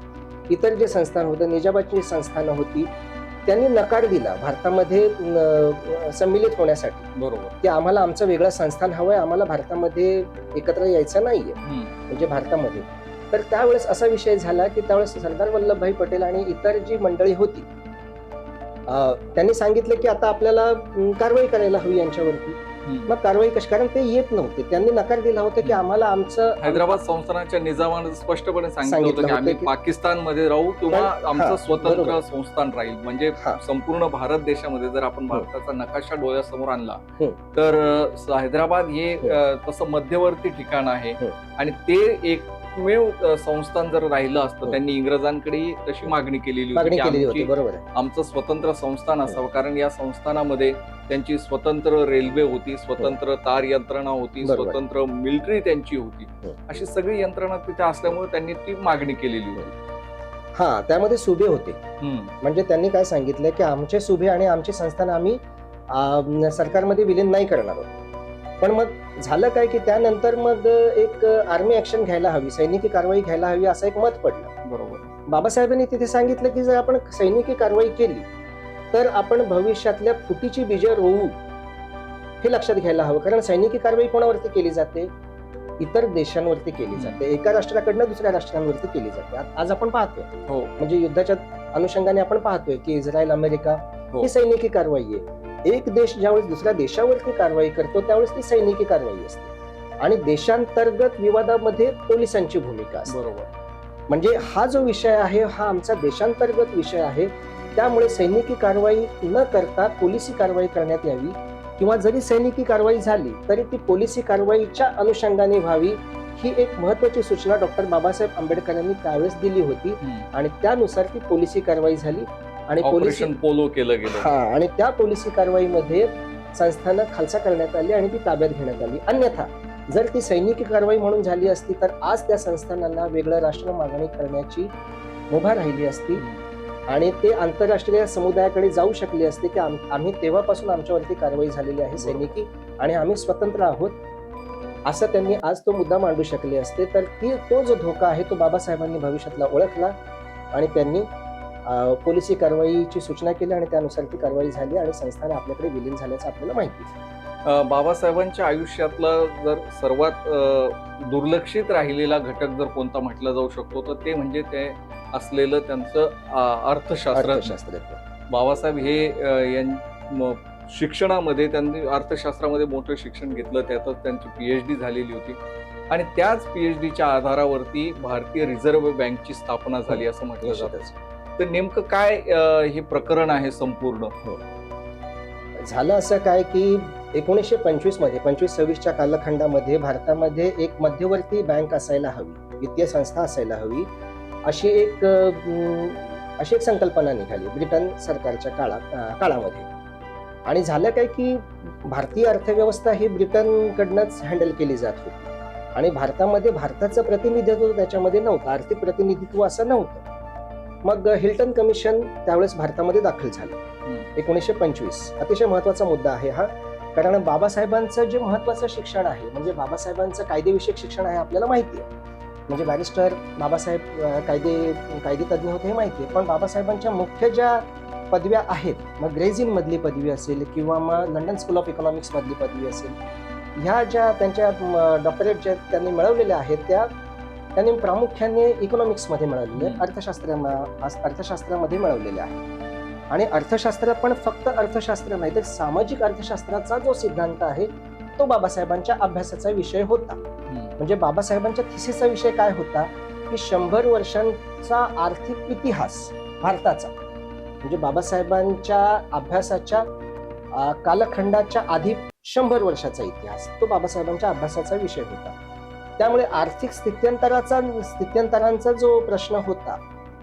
इतर जे संस्थान होतं, निजामाची संस्थानं होती, त्यांनी नकार दिला भारतामध्ये सम्मिलित होण्यासाठी. बरोबर. की आम्हाला आमचं वेगळं संस्थान हवंय, आम्हाला भारतामध्ये एकत्र यायचं नाहीये, म्हणजे भारतामध्ये. तर त्यावेळेस असा विषय झाला की त्यावेळेस सरदार वल्लभभाई पटेल आणि इतर जी मंडळी होती त्यांनी सांगितलं की आता आपल्याला कारवाई करायला हवी यांच्यावरती. मग कारवाई कशी, कारण ते येत नव्हते, त्यांनी नकार दिला होता की आम्हाला आमचं, हैदराबाद संस्थानाच्या निजामानं स्पष्टपणे सांगितलं होतं की आम्ही पाकिस्तानमध्ये राहू किंवा आमचं स्वतंत्र संस्थान राहील. म्हणजे संपूर्ण भारत देशामध्ये जर आपण भारताचा नकाशा डोळ्यासमोर आणला तर हैदराबाद हे तसं मध्यवर्ती ठिकाण आहे आणि ते एकमेव संस्थान जर राहिलं असतं, त्यांनी इंग्रजांकडे तशी मागणी केलेली होती, आमचं स्वतंत्र संस्थान असावं, कारण या संस्थानामध्ये त्यांची स्वतंत्र रेल्वे होती, स्वतंत्र तार यंत्रणा होती, स्वतंत्र मिलिटरी त्यांची होती, अशी सगळी यंत्रणा तिथे असल्यामुळे त्यांनी ती मागणी केलेली होती. त्यामध्ये सुभे होते. म्हणजे त्यांनी काय सांगितलं की आमचे सुभे आणि आमची संस्थान आम्ही सरकारमध्ये विलीन नाही करणार आहोत. पण मग झालं काय की त्यानंतर मग एक आर्मी ऍक्शन घ्यायला हवी, सैनिकी कारवाई घ्यायला हवी असं एक मत पडलं. बरोबर. बाबासाहेबांनी तिथे सांगितलं की जर आपण सैनिकी कारवाई केली तर आपण भविष्यातल्या फुटीची बीजं रोवू, हे लक्षात घ्यायला हवं. कारण सैनिकी कारवाई कोणावरती केली जाते, इतर देशांवरती केली जाते, एका राष्ट्राकडनं दुसऱ्या राष्ट्रांवरती केली जाते. आज आपण पाहतोय, म्हणजे युद्धाच्या अनुषंगाने आपण पाहतोय की इस्रायल, अमेरिका ही सैनिकी कारवाई आहे. एक देश ज्यावेळेस दुसऱ्या देशावरती कारवाई करतो त्यावेळेस ती सैनिकी कारवाई असते आणि देशांतर्गत विवादामध्ये पोलिसांची भूमिका असते. बरोबर. म्हणजे हा जो विषय आहे हा आमचा देशांतर्गत विषय आहे. त्यामुळे सैनिकी कारवाई न करता पोलिसी कारवाई करण्यात यावी किंवा जरी सैनिकी कारवाई झाली तरी ती पोलिसी कारवाईच्या अनुषंगाने व्हावी, ही एक महत्वाची सूचना डॉक्टर बाबासाहेब आंबेडकरांनी त्यावेळेस दिली होती आणि त्यानुसार ती पोलिसी कारवाई झाली आणि ऑपरेशन पोलो केलं गेलं. आणि त्या पोलिसी कारवाईमध्ये संस्थानं खालसा करण्यात आली आणि ती ताब्यात घेण्यात आली. अन्यथा जर ती सैनिकी कारवाई म्हणून झाली असती तर आज त्या संस्थानांना वेगळं राष्ट्र मागणी करण्याची मुभा राहिली असती आणि ते आंतरराष्ट्रीय समुदायाकडे जाऊ शकले असते की आम्ही तेव्हापासून आमच्यावरती कारवाई झालेली आहे सैनिकी आणि आम्ही स्वतंत्र आहोत, असं त्यांनी आज तो मुद्दा मांडू शकले असते. तर तो जो धोका आहे तो बाबासाहेबांनी भविष्यातला ओळखला आणि त्यांनी पोलिसी कारवाईची सूचना केली आणि त्यानुसार ती कारवाई झाली आणि संस्थान आपल्याकडे विलीन झाल्याचं आपल्याला माहिती आहे. बाबासाहेबांच्या आयुष्यातला जर सर्वात दुर्लक्षित राहिलेला घटक जर कोणता म्हटला जाऊ शकतो तर ते म्हणजे ते असलेलं त्यांचं अर्थशास्त्र. बाबासाहेब हे शिक्षणामध्ये त्यांनी अर्थशास्त्रामध्ये मोठं शिक्षण घेतलं, त्यातच त्यांची PhD झालेली होती आणि त्याच PhDच्या आधारावरती भारतीय रिझर्व्ह बँकची स्थापना झाली असं म्हटलं जातं. तर नेमकं काय हे प्रकरण आहे संपूर्ण? झालं असं काय की 1925 मध्ये 25-26च्या कालखंडामध्ये भारतामध्ये एक मध्यवर्ती बँक असायला हवी, वित्तीय संस्था असायला हवी, अशी एक संकल्पना निघाली ब्रिटन सरकारच्या काळामध्ये. आणि झालं काय की भारतीय अर्थव्यवस्था ही ब्रिटनकडनंच हँडल केली जात होती आणि भारतामध्ये भारताचं प्रतिनिधित्व त्याच्यामध्ये नव्हतं, आर्थिक प्रतिनिधित्व असं नव्हतं. मग हिल्टन कमिशन त्यावेळेस भारतामध्ये दाखल झालं 1925. अतिशय महत्वाचा मुद्दा आहे हा, कारण बाबासाहेबांचं जे महत्वाचं शिक्षण आहे म्हणजे बाबासाहेबांचं कायदेविषयक शिक्षण आहे आपल्याला माहिती आहे. म्हणजे बॅरिस्टर बाबासाहेब कायदे तज्ज्ञ होते हे माहिती आहे, पण बाबासाहेबांच्या मुख्य ज्या पदव्या आहेत, मग ग्रेझिन मधली पदवी असेल किंवा मग लंडन स्कूल ऑफ इकॉनॉमिक्स मधली पदवी असेल, ह्या ज्या त्यांच्या डॉक्टरेट ज्या त्यांनी मिळवलेल्या आहेत त्या त्यांनी प्रामुख्याने इकॉनॉमिक्समध्ये मिळवलेले, अर्थशास्त्रामध्ये मिळवलेले आहे. आणि अर्थशास्त्र पण फक्त अर्थशास्त्र नाही तर सामाजिक अर्थशास्त्राचा जो सिद्धांत आहे तो बाबासाहेबांच्या अभ्यासाचा विषय होता. म्हणजे बाबासाहेबांच्या थिसीसचा विषय काय होता की 100 वर्षांचा आर्थिक इतिहास भारताचा, म्हणजे बाबासाहेबांच्या अभ्यासाच्या कालखंडाच्या आधी 100 वर्षाचा इतिहास तो बाबासाहेबांच्या अभ्यासाचा विषय होता. त्यामुळे आर्थिक स्थित्यंतरांचा जो प्रश्न होता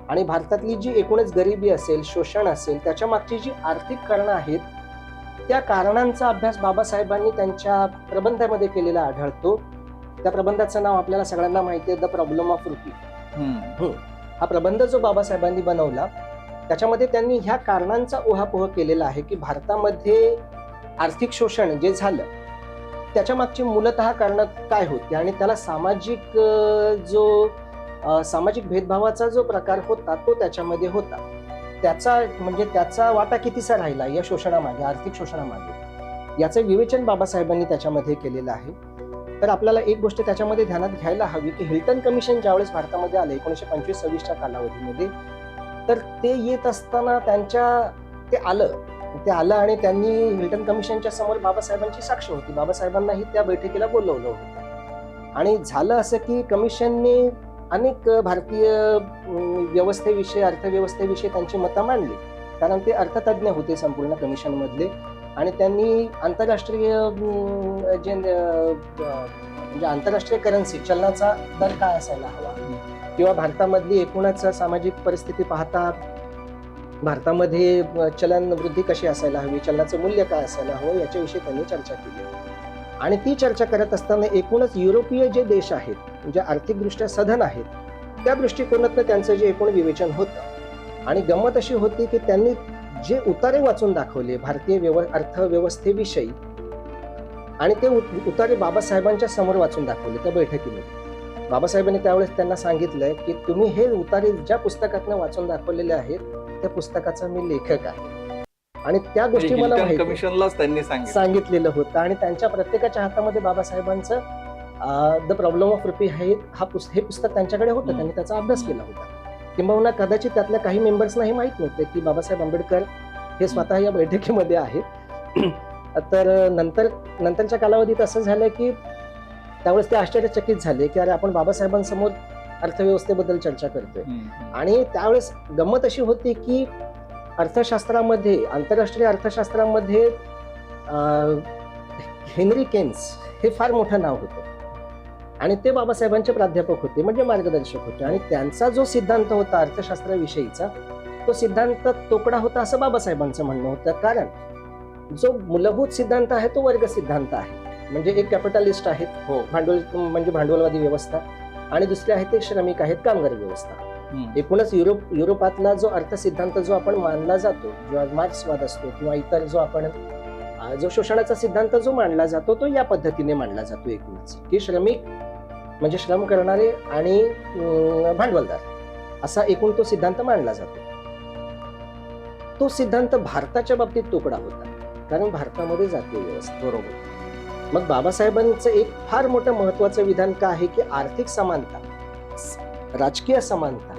आणि भारतातली जी एकूणच गरिबी असेल, शोषण असेल, त्याच्या मागची जी आर्थिक कारणं आहेत त्या कारणांचा अभ्यास बाबासाहेबांनी त्यांच्या प्रबंधामध्ये केलेला आढळतो. त्या प्रबंधाचं नाव आपल्याला सगळ्यांना माहिती आहे, द प्रॉब्लेम ऑफ रुपी. हा प्रबंध जो बाबासाहेबांनी बनवला त्याच्यामध्ये त्यांनी ह्या कारणांचा उहापोह केलेला आहे की भारतामध्ये आर्थिक शोषण जे झालं त्याच्या मागची मूलतः कारणं काय होती आणि त्याला सामाजिक भेदभावाचा जो प्रकार होता तो त्याच्यामध्ये होता. त्याचा वाटा कितीसा राहिला या शोषणामागे, आर्थिक शोषणामागे, याचं विवेचन बाबासाहेबांनी त्याच्यामध्ये केलेलं आहे. तर आपल्याला एक गोष्ट त्याच्यामध्ये ध्यानात घ्यायला हवी की हिल्टन कमिशन ज्यावेळेस भारतामध्ये आलं 1925-26च्या कालावधीमध्ये, तर ते येत असताना ते आलं आणि त्यांनी हिल्टन कमिशनच्या समोर बाबासाहेबांची साक्ष होती. बाबासाहेबांनाही त्या बैठकीला बोलवलं होतं आणि झालं असं की कमिशनने अनेक भारतीय व्यवस्थेविषयी, अर्थव्यवस्थेविषयी त्यांची मतं मांडली, कारण ते अर्थतज्ञ होते संपूर्ण कमिशन मधले. आणि त्यांनी आंतरराष्ट्रीय म्हणजे आंतरराष्ट्रीय करन्सी, चलनाचा दर काय असायला हवा किंवा भारतामधली एकूणच सामाजिक परिस्थिती पाहता भारतामध्ये चलन वृद्धी कशी असायला हवी, चलनाचं मूल्य काय असायला हवं, याच्याविषयी त्यांनी चर्चा केली. आणि ती चर्चा करत असताना एकूणच युरोपीय जे देश आहेत जे आर्थिकदृष्ट्या सधन आहेत त्या दृष्टिकोनातनं त्यांचं जे एकूण विवेचन होतं. आणि गंमत अशी होती की त्यांनी जे उतारे वाचून दाखवले भारतीय अर्थव्यवस्थेविषयी आणि ते उतारे बाबासाहेबांच्या समोर वाचून दाखवले त्या बैठकीमध्ये. बाबासाहेबांनी त्यावेळेस त्यांना सांगितलंय की तुम्ही हे उतारे ज्या पुस्तकातनं वाचून दाखवलेले आहेत त्या पुस्तकाचा मी लेखक आहे आणि त्या गोष्टी मला कमिशनलाच त्यांनी सांगितलेलं होतं. आणि त्यांच्या प्रत्येकाच्या हातामध्ये बाबासाहेबांचं द प्रॉब्लेम ऑफ रुपी हे पुस्तक त्यांच्याकडे होतं, त्यांनी त्याचा अभ्यास केला होता. किंबहुना कदाचित त्यातल्या काही मेंबर्सना हे माहित नव्हते की बाबासाहेब आंबेडकर हे स्वतः या बैठकीमध्ये आहेत. तर नंतरच्या कालावधीत असं झालं की त्यावेळेस ते आश्चर्यचकित झाले की अरे आपण बाबासाहेबांसमोर अर्थव्यवस्थेबद्दल चर्चा करतोय. आणि त्यावेळेस गंमत अशी होती की अर्थशास्त्रामध्ये, आंतरराष्ट्रीय अर्थशास्त्रामध्ये हेनरी केन्स हे फार मोठं नाव होतं आणि ते बाबासाहेबांचे प्राध्यापक होते, म्हणजे मार्गदर्शक होते. आणि त्यांचा जो सिद्धांत होता अर्थशास्त्राविषयीचा, तो सिद्धांत तोकडा होता असं बाबासाहेबांचं म्हणणं होतं. कारण जो मूलभूत सिद्धांत आहे तो वर्ग सिद्धांत आहे, म्हणजे एक कॅपिटलिस्ट आहेत, भांडवल म्हणजे भांडवलवादी व्यवस्था, आणि दुसरे आहेत ते श्रमिक आहेत, कामगार व्यवस्था. एकूणच युरोपातला जो अर्थसिद्धांत जो आपण मानला जातो, जो मार्क्सवाद असतो किंवा इतर जो शोषणाचा सिद्धांत जो मांडला जातो, तो या पद्धतीने मांडला जातो एकूणच, की श्रमिक म्हणजे श्रम करणारे आणि भांडवलदार असा एकूण तो सिद्धांत मांडला जातो. तो सिद्धांत भारताच्या बाबतीत तोकडा होता, कारण भारतामध्ये जातीय व्यवस्था. बरोबर. मग बाबासाहेबांचं एक फार मोठं महत्वाचं विधान काय आहे की आर्थिक समानता, राजकीय समानता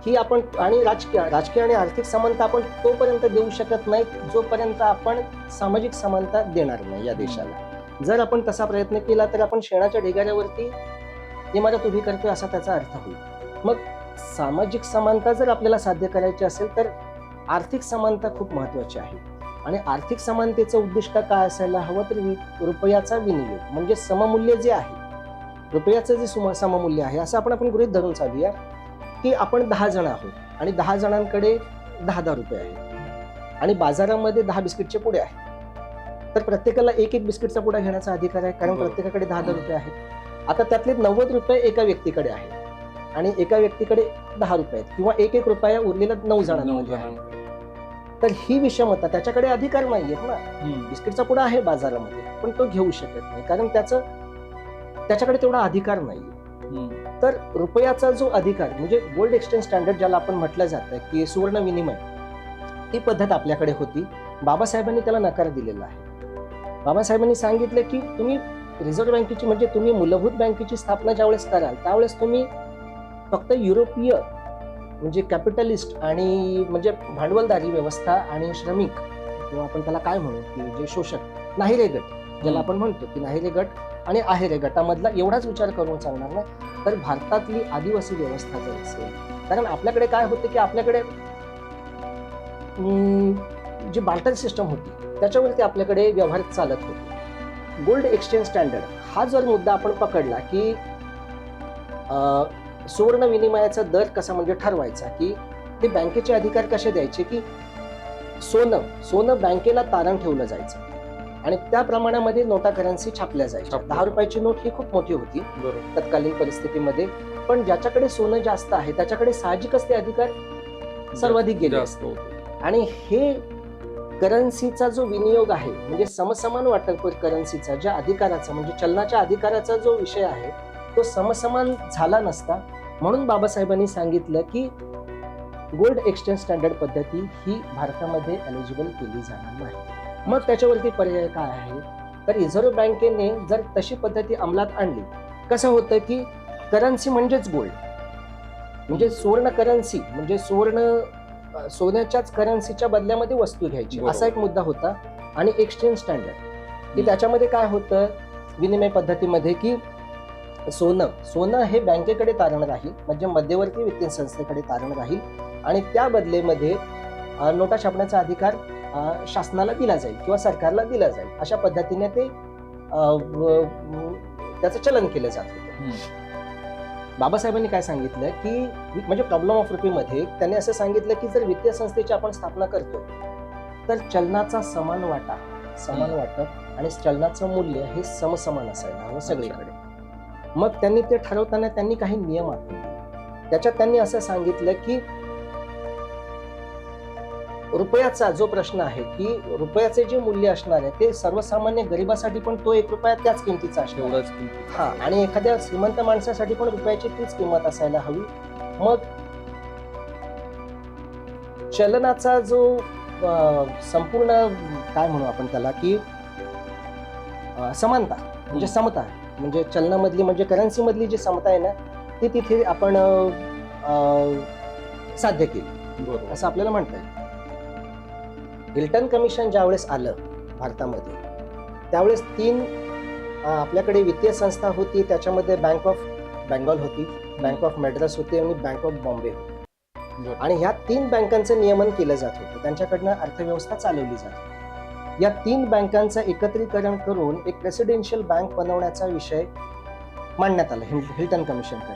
ही आपण, आणि राजकीय आणि आर्थिक समानता आपण तोपर्यंत देऊ शकत नाही जोपर्यंत आपण सामाजिक समानता देणार नाही या देशाला. जर आपण तसा प्रयत्न केला तर आपण शेणाच्या ढिगाऱ्यावरती इमारत उभी करतोय असा त्याचा अर्थ होईल. मग सामाजिक समानता जर आपल्याला साध्य करायची असेल तर आर्थिक समानता खूप महत्वाची आहे. आणि आर्थिक समानतेचं उद्दिष्ट काय असायला हवं तर रुपयाचा विनियोग, म्हणजे सममूल्य जे आहे, रुपयाचं जे सममूल्य आहे, असं आपण गृहीत धरून चालूया की आपण 10 जण आहोत आणि 10 जणांकडे 10 रुपये आहेत आणि बाजारामध्ये 10 बिस्किटचे पुडे आहेत. तर प्रत्येकाला एक बिस्किटचा पुडा घेण्याचा अधिकार आहे, कारण प्रत्येकाकडे 10 रुपये आहेत. आता त्यातले 90 रुपये एका व्यक्तीकडे आहेत आणि एका व्यक्तीकडे 10 रुपये आहेत, किंवा एक रुपया उरलेला 9 जणांमध्ये आहे. तर ही विषमता, त्याच्याकडे अधिकार नाहीयेत ना. बिस्किटचा पुडा आहे बाजारामध्ये, पण तो घेऊ शकत नाही, कारण त्याच्याकडे तेवढा अधिकार नाहीये. तर रुपयाचा जो अधिकार, म्हणजे गोल्ड एक्सचेंज स्टँडर्ड ज्याला आपण म्हटलं जातं की सुवर्ण विनिमय, ती पद्धत आपल्याकडे होती. बाबासाहेबांनी त्याला नकार दिलेला आहे. बाबासाहेबांनी सांगितलं की तुम्ही रिझर्व्ह बँकेची, म्हणजे तुम्ही मूलभूत बँकेची स्थापना ज्यावेळेस कराल त्यावेळेस तुम्ही फक्त युरोपीय म्हणजे कॅपिटलिस्ट आणि म्हणजे भांडवलदारी व्यवस्था आणि श्रमिक, किंवा आपण त्याला काय म्हणू की जे शोषक, नाहिरे गट ज्याला आपण म्हणतो की नाहिरे गट आणि आहेरे गटामधला एवढाच विचार करून चालणार नाही. तर भारतातली आदिवासी व्यवस्था जर असेल, कारण आपल्याकडे काय होते की आपल्याकडे जी बार्टर सिस्टम होती त्याच्यावरती आपल्याकडे व्यवहार चालत होते. गोल्ड एक्सचेंज स्टँडर्ड हा जर मुद्दा आपण पकडला की सुवर्ण विनिमयाचा दर कसा म्हणजे ठरवायचा, की ते बँकेचे अधिकार कसे द्यायचे, की सोनं बँकेला तारण ठेवलं जायचं आणि त्या प्रमाणामध्ये नोटा करन्सी छापल्या जायच्या. 10 रुपयाची नोट ही खूप मोठी होती तत्कालीन परिस्थितीमध्ये, पण ज्याच्याकडे सोनं जास्त आहे त्याच्याकडे साहजिकच ते अधिकार सर्वाधिक गेले असतो. आणि हे करन्सीचा जो विनियोग आहे, म्हणजे समसमान वाटप करन्सीचा, ज्या अधिकाराचा म्हणजे चलनाच्या अधिकाराचा जो विषय आहे तो समसमान झाला नसता. म्हणून बाबासाहेबांनी सांगितलं की गोल्ड एक्सचेंज स्टँडर्ड पद्धती ही भारतामध्ये एलिजिबल केली जाणार नाही. मग त्याच्यावरती पर्याय काय आहे, तर रिझर्व्ह बँकेने जर तशी पद्धती अंमलात आणली, कसं होतं की करन्सी म्हणजेच गोल्ड, म्हणजे सुवर्ण करन्सी, म्हणजे सोन्याच्याच करन्सीच्या बदल्यामध्ये वस्तू घ्यायची, असा एक मुद्दा होता. आणि एक्सचेंज स्टँडर्ड की त्याच्यामध्ये काय होतं विनिमय पद्धतीमध्ये, की सोनं हे बँकेकडे तारण राहील, म्हणजे मध्यवर्ती वित्तीय संस्थेकडे तारण राहील, आणि त्या बदलेमध्ये नोटा छापण्याचा अधिकार शासनाला दिला जाईल किंवा सरकारला दिला जाईल. अशा पद्धतीने ते त्याचं चलन केलं जात होतं. बाबासाहेबांनी काय सांगितलं की म्हणजे प्रॉब्लेम ऑफ रुपीमध्ये त्यांनी असं सांगितलं की जर वित्तीय संस्थेची आपण स्थापना करतो तर चलनाचा समान वाटप आणि चलनाचं मूल्य हे समसमान असायला हवं सगळीकडे. मग त्यांनी ते ठरवताना त्यांनी काही नियम आखले. त्याच्यात त्यांनी असं सांगितलं की रुपयाचा जो प्रश्न आहे की रुपयाचे जे मूल्य असणार आहे ते सर्वसामान्य गरिबासाठी पण तो 1 रुपया त्याच किमतीचा असणार. हा, आणि एखाद्या श्रीमंत माणसासाठी पण रुपयाची तीच किंमत असायला हवी. मग चलनाचा जो संपूर्ण काय म्हणू आपण त्याला की समानता म्हणजे समता, म्हणजे चलनामधली म्हणजे करन्सी मधली जी समता आहे ना ती तिथे आपण साध्य केली असं आपल्याला म्हणता येईल. हिल्टन कमिशन ज्यावेळेस आलं भारतामध्ये, त्यावेळेस 3 आपल्याकडे वित्तीय संस्था होती. त्याच्यामध्ये बँक ऑफ बेंगॉल होती, बँक ऑफ मद्रास होती आणि बँक ऑफ बॉम्बे होती. आणि ह्या 3 बँकांचं नियमन केलं जात होतं, त्यांच्याकडनं अर्थव्यवस्था चालवली जात होती. या 3 बँकांचं एकत्रीकरण करून एक प्रेसिडेन्शियल बँक बनवण्याचा विषय मांडण्यात आला हिल्टन कमिशनकडे.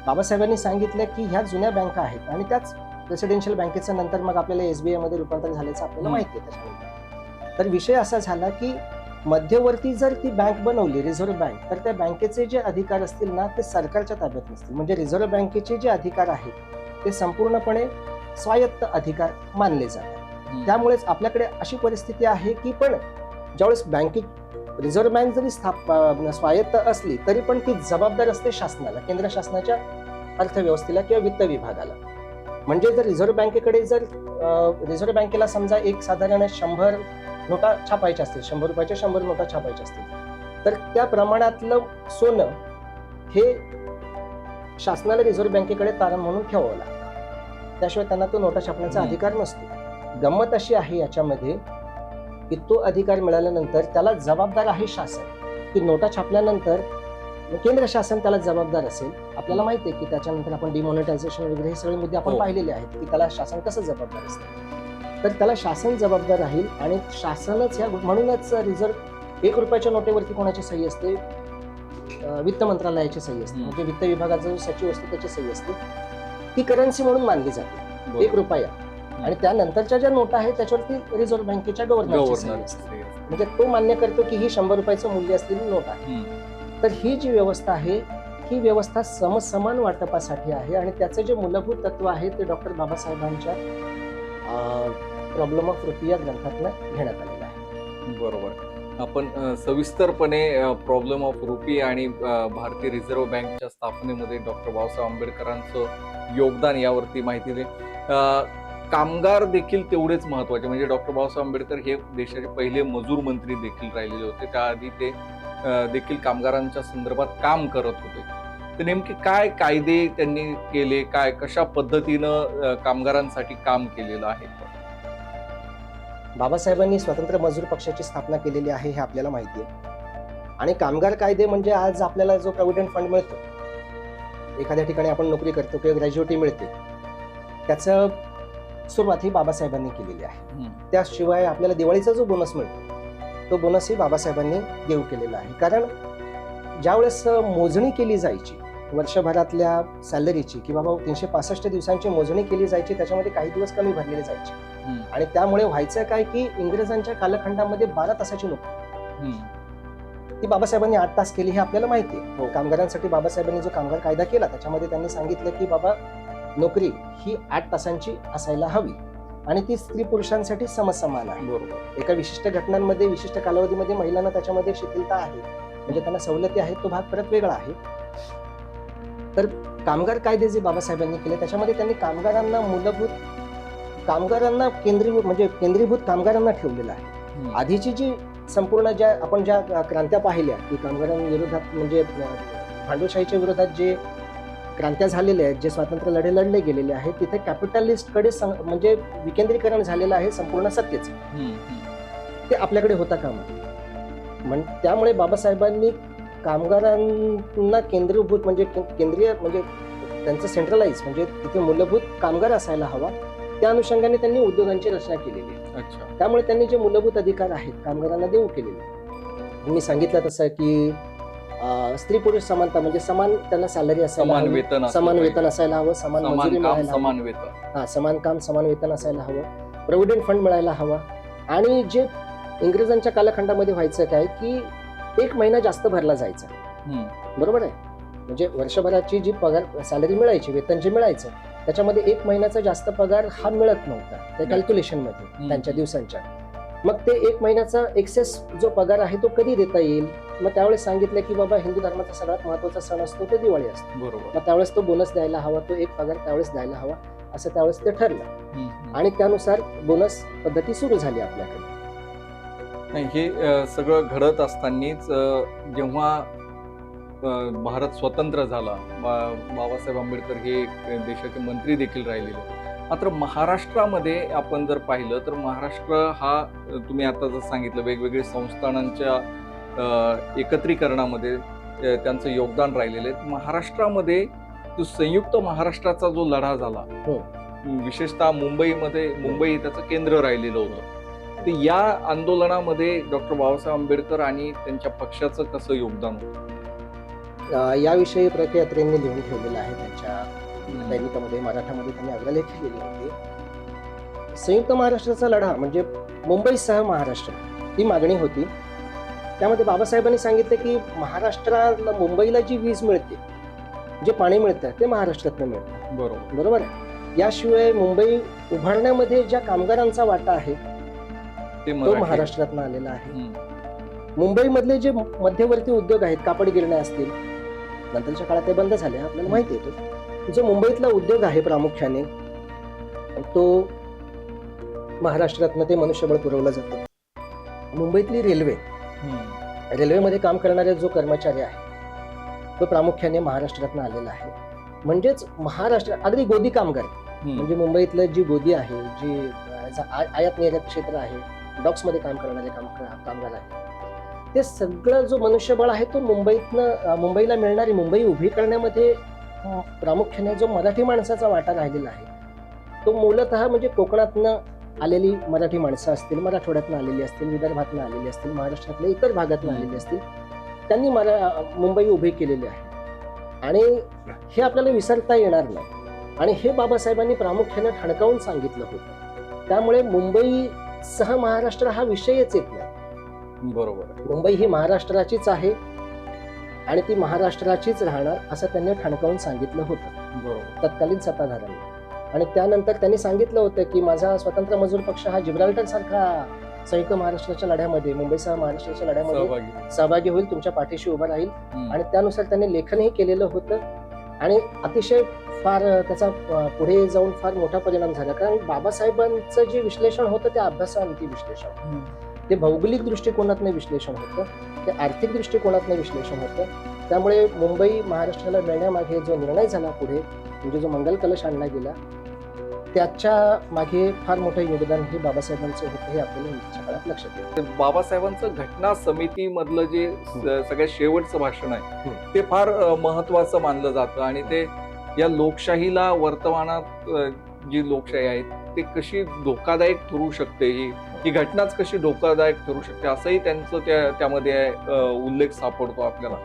बाबासाहेबांनी सांगितलं की ह्या जुन्या बँका आहेत आणि त्याच प्रेसिडेन्शियल बँकेचं नंतर मग आपल्याला SBI मध्ये रूपांतर झाल्याचं आपल्याला माहिती आहे. त्याच्यानंतर तर विषय असा झाला की मध्यवर्ती जर ती बँक बनवली रिझर्व्ह बँक, तर त्या बँकेचे जे अधिकार असतील ना ते सरकारच्या ताब्यात नसतील. म्हणजे रिझर्व्ह बँकेचे जे अधिकार आहेत ते संपूर्णपणे स्वायत्त अधिकार मानले जातात. त्यामुळेच आपल्याकडे अशी परिस्थिती आहे की पण ज्यावेळेस रिझर्व्ह बँक जरी स्वायत्त असली तरी पण ती जबाबदार असते शासनाला, केंद्र शासनाच्या अर्थव्यवस्थेला किंवा वित्त विभागाला. म्हणजे जर रिझर्व्ह बँकेला समजा एक साधारण 100 नोटा छापायच्या असतील, 100 रुपयाच्या 100 नोटा छापायच्या असतील, तर त्या प्रमाणातलं सोनं हे शासनाला रिझर्व्ह बँकेकडे तारण म्हणून ठेवावं लागतं. त्याशिवाय त्यांना तो नोटा छापण्याचा अधिकार नसतो. गंमत अशी आहे याच्यामध्ये की तो अधिकार मिळाल्यानंतर त्याला जबाबदार आहे शासन, की नोटा छापल्यानंतर केंद्र शासन त्याला जबाबदार असेल. आपल्याला माहिती आहे की त्याच्यानंतर आपण डिमॉनिटायझेशन वगैरे हे सगळे मुद्दे आपण पाहिलेले आहेत की त्याला शासन कसं जबाबदार असतं. तर त्याला शासन जबाबदार राहील आणि शासनच म्हणूनच रिझर्व्ह 1 रुपयाच्या नोटेवरती कोणाची सही असते? वित्त मंत्रालयाची सही असते. म्हणजे वित्त विभागाचा जो सचिव असतो त्याची सही असते. ती करन्सी म्हणून मानली जाते 1 रुपया. आणि त्यानंतरच्या ज्या नोटा आहेत त्याच्यावरती रिझर्व्ह बँकेच्या गव्हर्नरची सही असते. म्हणजे तो मान्य करतो की ही 100 रुपयाचं मूल्य असलेली नोट आहे. तर ही जी व्यवस्था आहे ही व्यवस्था समसमान वाटपासाठी आहे आणि त्याचं जे मूलभूत तत्व आहे ते डॉक्टर बाबासाहेबांच्या प्रॉब्लेम ऑफ रुपी या ग्रंथातनं घेण्यात आलेलं आहे. बरोबर. आपण सविस्तरपणे प्रॉब्लेम ऑफ रुपी आणि भारतीय रिझर्व्ह बँकच्या स्थापनेमध्ये डॉक्टर बाबासाहेब आंबेडकरांचं योगदान यावरती माहिती दिली. कामगार देखील तेवढेच महत्वाचे. म्हणजे डॉक्टर बाबासाहेब आंबेडकर हे देशाचे पहिले मजूर मंत्री देखील राहिलेले होते. त्याआधी ते देखील कामगारांच्या संदर्भात काम करत होते. तर नेमके काय कायदे त्यांनी केले, काय कशा पद्धतीनं कामगारांसाठी काम केलेलं आहे? बाबासाहेबांनी स्वतंत्र मजूर पक्षाची स्थापना केलेली आहे हे आपल्याला माहिती आहे. आणि कामगार कायदे म्हणजे आज आपल्याला जो प्रॉव्हिडंट फंड मिळतो, एखाद्या ठिकाणी आपण नोकरी करतो किंवा ग्रॅज्युएटी मिळते, त्याचं सुरुवात ही बाबासाहेबांनी केलेली आहे. त्याशिवाय आपल्याला दिवाळीचा जो बोनस मिळतो तो बोनसही बाबासाहेबांनी देऊ केलेला आहे. कारण ज्यावेळेस मोजणी केली जायची वर्षभरातल्या सॅलरीची की बाबा 365 दिवसांची मोजणी केली जायची, त्याच्यामध्ये काही दिवस कमी भरलेले जायचे. आणि त्यामुळे व्हायचं काय की इंग्रजांच्या कालखंडामध्ये 12 तासाची नोकरी ती बाबासाहेबांनी 8 तास केली हे आपल्याला माहिती आहे. कामगारांसाठी बाबासाहेबांनी जो कामगार कायदा केला त्याच्यामध्ये त्यांनी सांगितलं की बाबा नोकरी ही 8 तासांची असायला हवी आणि ती स्त्री पुरुषांसाठी समसमान आहे. बरोबर. एका विशिष्ट घटनांमध्ये विशिष्ट कालावधीमध्ये महिलांना त्याच्यामध्ये शिथिलता आहे, म्हणजे त्यांना सवलती आहेत, तो भाग परत वेगळा आहे. तर कामगार कायदे जे बाबासाहेबांनी केले त्याच्यामध्ये त्यांनी कामगारांना केंद्रीभूत कामगारांना ठेवलेलं आहे. आधीची जी संपूर्ण ज्या क्रांत्या पाहिल्या की कामगारांविरोधात म्हणजे भांडवलशाहीच्या विरोधात जे क्रांत्या झालेल्या आहेत, जे स्वातंत्र्य लढे लढले गेलेले आहेत, तिथे कॅपिटलिस्टकडे म्हणजे विकेंद्रीकरण झालेलं आहे संपूर्ण सत्तेचं. ते आपल्याकडे होता कामा. त्यामुळे बाबासाहेबांनी कामगारांना केंद्रीभूत म्हणजे केंद्रीय म्हणजे त्यांचं सेंट्रलाइज म्हणजे तिथे मूलभूत कामगार असायला हवा, त्या अनुषंगाने त्यांनी उद्योगांची रचना केलेली आहे. त्यामुळे त्यांनी जे मूलभूत अधिकार आहेत कामगारांना देऊ केलेले. मी सांगितलं तसं की स्त्री पुरुष समानता म्हणजे समान त्यांना सॅलरी असायला हवी, समान वेतन असायला हवं, समान मजुरी मिळायला हवी, समान काम समान वेतन असायला हवं, प्रॉव्हिडंट फंड मिळायला हवा. आणि जे इंग्रजांच्या कालखंडामध्ये व्हायचं काय की 1 महिना जास्त भरला जायचा. बरोबर आहे. म्हणजे वर्षभराची जी पगार सॅलरी मिळायची, वेतन जे मिळायचं त्याच्यामध्ये 1 महिन्याचा जास्त पगार हा मिळत नव्हता त्या कॅल्क्युलेशन मध्ये त्यांच्या दिवसांच्या. मग ते 1 महिन्याचा एक्सेस जो पगार आहे तो कधी देता येईल? मग त्यावेळेस सांगितलं की बाबा हिंदू धर्माचा सगळ्यात महत्वाचा सण असतो तो दिवाळी असतो. बरोबर. मग त्यावेळेस तो बोनस द्यायला हवा, तो 1 पगार त्यावेळेस द्यायला हवा असं त्यावेळेस ते ठरलं आणि त्यानुसार बोनस पद्धती सुरू झाली आपल्याकडे. हे सगळं घडत असतानाच जेव्हा भारत स्वतंत्र झाला, बाबासाहेब आंबेडकर हे देशाचे मंत्री देखील राहिलेले, मात्र महाराष्ट्रामध्ये आपण जर पाहिलं तर महाराष्ट्र हा तुम्ही आता जर सांगितलं वेगवेगळे संस्थानांच्या एकत्रीकरणामध्ये त्यांचं योगदान राहिलेलं आहे. महाराष्ट्रामध्ये जो संयुक्त महाराष्ट्राचा जो लढा झाला, विशेषतः मुंबई त्याचं केंद्र राहिलेलं होतं. तर या आंदोलनामध्ये डॉक्टर बाबासाहेब आंबेडकर आणि त्यांच्या पक्षाचं कसं योगदान होतं? याविषयी प्र. के. अत्रेंनी लिहून ठेवलेलं आहे त्यांच्या दैनिकामध्ये, मराठामध्ये त्यांनी अग्रलेख केलेले होते. संयुक्त महाराष्ट्राचा लढा म्हणजे मुंबईसह महाराष्ट्र ही मागणी होती. त्यामध्ये बाबासाहेबांनी सांगितलं की महाराष्ट्राला, मुंबईला जी वीज मिळते, जे पाणी मिळतं ते महाराष्ट्रातनं मिळतं. बरोबर आहे. याशिवाय मुंबई उभारण्यामध्ये ज्या कामगारांचा वाटा आहे तो महाराष्ट्रातनं आलेला आहे. मुंबईमधले जे मध्यवर्ती उद्योग आहेत, कापड गिरण्या असतील, नंतरच्या काळात ते बंद झाले आपल्याला माहिती आहे. जो मुंबईतला उद्योग आहे प्रामुख्याने तो महाराष्ट्रातनं ते मनुष्यबळ पुरवलं जातं. मुंबईतली रेल्वेमध्ये काम करणारे जो कर्मचारी आहे तो प्रामुख्याने महाराष्ट्रातनं आलेला आहे. म्हणजेच महाराष्ट्र अगदी गोदी कामगार, म्हणजे मुंबईतलं जी गोदी आहे, जी आयात निर्यात क्षेत्र आहे, डॉक्समध्ये काम करणारे कामगार आहेत, ते सगळं जो मनुष्यबळ आहे तो मुंबईला मिळणारी, मुंबई उभी करण्यामध्ये प्रामुख्याने जो मराठी माणसाचा वाटा राहिलेला आहे तो मूलतः म्हणजे कोकणातनं आलेली मराठी माणसं असतील, मराठवाड्यातनं आलेली असतील, विदर्भातनं आलेली असतील, महाराष्ट्रातल्या इतर भागातून आलेली असतील, त्यांनी मुंबई उभी केलेली आहे. आणि हे आपल्याला विसरता येणार नाही. आणि हे बाबासाहेबांनी प्रामुख्याने ठणकावून सांगितलं होतं. त्यामुळे मुंबईसह महाराष्ट्र हा विषयच येत नाही. बरोबर. मुंबई ही महाराष्ट्राचीच आहे आणि ती महाराष्ट्राचीच राहणार असं त्यांनी ठणकावून सांगितलं होतं. बरोबर. तत्कालीन सत्ताधाऱ्यांनी. आणि त्यानंतर त्यांनी सांगितलं होतं की माझा स्वतंत्र मजूर पक्ष हा जिब्राल्टर सारखा संयुक्त महाराष्ट्राच्या लढ्यामध्ये, मुंबईसह महाराष्ट्राच्या लढ्यामध्ये सहभागी होईल, तुमच्या पाठीशी उभा राहील. आणि त्यानुसार त्यांनी लेखनही केलेलं होतं. आणि अतिशय फार त्याचा पुढे जाऊन फार मोठा परिणाम झाला. कारण बाबासाहेबांचं जे विश्लेषण होतं ते अभ्यासाअंती विश्लेषण, ते भौगोलिक दृष्टिकोनातनं विश्लेषण होतं, ते आर्थिक दृष्टिकोनातनं विश्लेषण होतं. त्यामुळे मुंबई महाराष्ट्राला मिळण्यामागे जो निर्णय झाला पुढे, म्हणजे जो मंगल कलश आणला गेला, त्याच्या मागे फार मोठं योगदान हे बाबासाहेबांचं होतं, हे आपल्याला नंतरच्या काळात लक्षात येतं. बाबासाहेबांचं घटना समितीमधलं जे सगळ्यात शेवटचं भाषण आहे ते फार महत्वाचं मानलं जातं. आणि ते या लोकशाहीला, वर्तमानात जी लोकशाही आहे ते कशी धोकादायक ठरू शकते, ही घटनाच कशी धोकादायक ठरू शकते असंही त्यांचं त्यामध्ये उल्लेख सापडतो आपल्याला.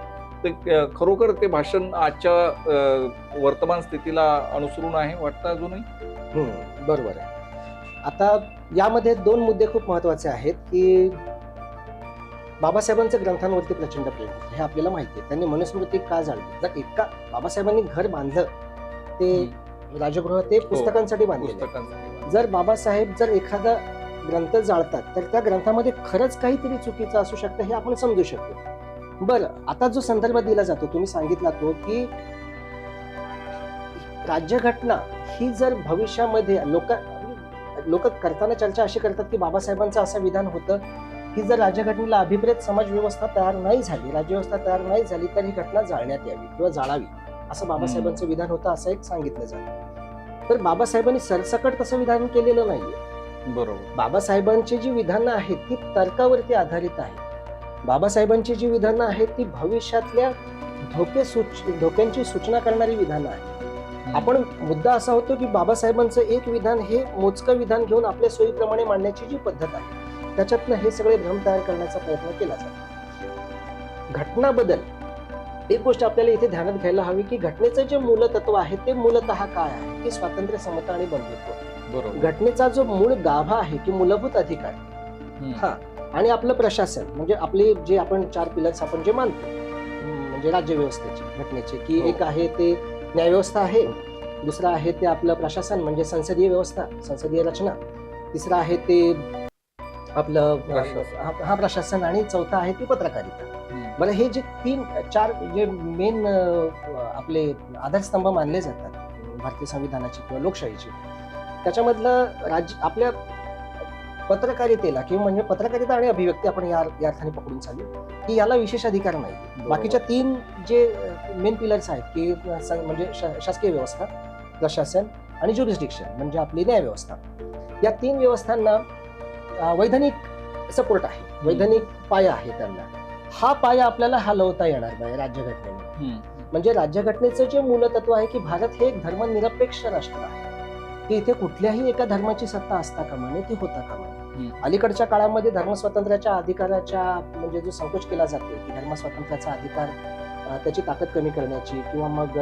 तर खरोखर ते भाषण आजच्या वर्तमान स्थितीला अनुसरून आहे वाटतं अजूनही. बरोबर आहे. आता यामध्ये दोन मुद्दे खूप महत्वाचे आहेत की बाबासाहेबांचं ग्रंथांवरती प्रचंड प्रेम होतं, हे आपल्याला माहिती आहे. त्यांनी मनुस्मृती का जाळली? जर इतका बाबासाहेबांनी घर बांधलं ते राजगृह ते पुस्तकांसाठी बांधलं. जर बाबासाहेब जर एखादा ग्रंथ जाळतात तर त्या ग्रंथामध्ये खरंच काहीतरी चुकीचं असू शकतं हे आपण समजू शकतो. बरं, आता जो संदर्भ दिला जातो, तुम्ही सांगितला तो की राज्यघटना ही जर भविष्यामध्ये लोक करताना चर्चा अशी करतात की बाबासाहेबांचं असं विधान होतं की जर राज्यघटनेला अभिप्रेत समाज व्यवस्था तयार नाही झाली, राज्यव्यवस्था तयार नाही झाली तर ही घटना जाळण्यात यावी किंवा जाळावी, असं बाबासाहेबांचं विधान होतं असं एक सांगितलं जातं. तर बाबासाहेबांनी सरसकट तसं विधान केलेलं नाहीये. बरोबर. बाबासाहेबांची जी विधानं आहेत ती तर्कावरती आधारित आहे. बाबासाहेबांची जी विधानं आहेत ती भविष्यातल्या धोक्यांची सूचना करणारी विधानं आहेत. आपण मुद्दा असा होतो की बाबासाहेबांचं एक विधान हे मोजकं विधान घेऊन आपल्या सोयीप्रमाणे मांडण्याची जी पद्धत आहे त्याच्यातनं हे सगळे भ्रम तयार करण्याचा प्रयत्न केला जातो. घटना बदल, एक गोष्ट आपल्याला इथे ध्यानात घ्यायला हवी की घटनेचं जे मूलतत्व आहे ते मूलतः काय आहे की स्वातंत्र्य, समता आणि बंधुत्व. बरोबर. घटनेचा जो मूळ गाभा आहे की मूलभूत अधिकार हा आणि आपलं प्रशासन, म्हणजे आपले जे आपण 4 पिलर्स आपण जे मानतो, म्हणजे राज्यव्यवस्थेचे, घटनेचे, की एक आहे ते न्यायव्यवस्था आहे, दुसरं आहे ते आपलं प्रशासन म्हणजे संसदीय व्यवस्था, संसदीय रचना, तिसरं आहे ते आपलं प्रशासन आणि चौथा आहे ती पत्रकारिता. बरं, हे जे 3-4 जे मेन आपले आधारस्तंभ मानले जातात भारतीय संविधानाचे किंवा लोकशाहीचे, त्याच्यामधलं आपल्या पत्रकारितेला किंवा म्हणजे पत्रकारिता आणि अभिव्यक्ती आपण या अर्थाने पकडून चालू की याला विशेष अधिकार नाही. बाकीच्या 3 जे मेन पिलर्स आहेत की म्हणजे शासकीय व्यवस्था, प्रशासन आणि ज्युरिस्डिक्शन म्हणजे आपली न्याय व्यवस्था. या 3 व्यवस्थांना वैधानिक सपोर्ट आहे, वैधानिक पाया आहे त्यांना. हा पाया आपल्याला हलवता येणार नाही राज्यघटनेने. म्हणजे राज्यघटनेचं जे मूलतत्व आहे की भारत हे एक धर्मनिरपेक्ष राष्ट्र आहे, की इथे कुठल्याही एका धर्माची सत्ता असता कामा नये, ती होता कामा नये. अलीकडच्या काळामध्ये धर्मस्वातंत्र्याच्या अधिकाराच्या म्हणजे जो संकोच केला जातो की धर्मस्वातंत्र्याचा अधिकार त्याची ताकद कमी करण्याची किंवा मग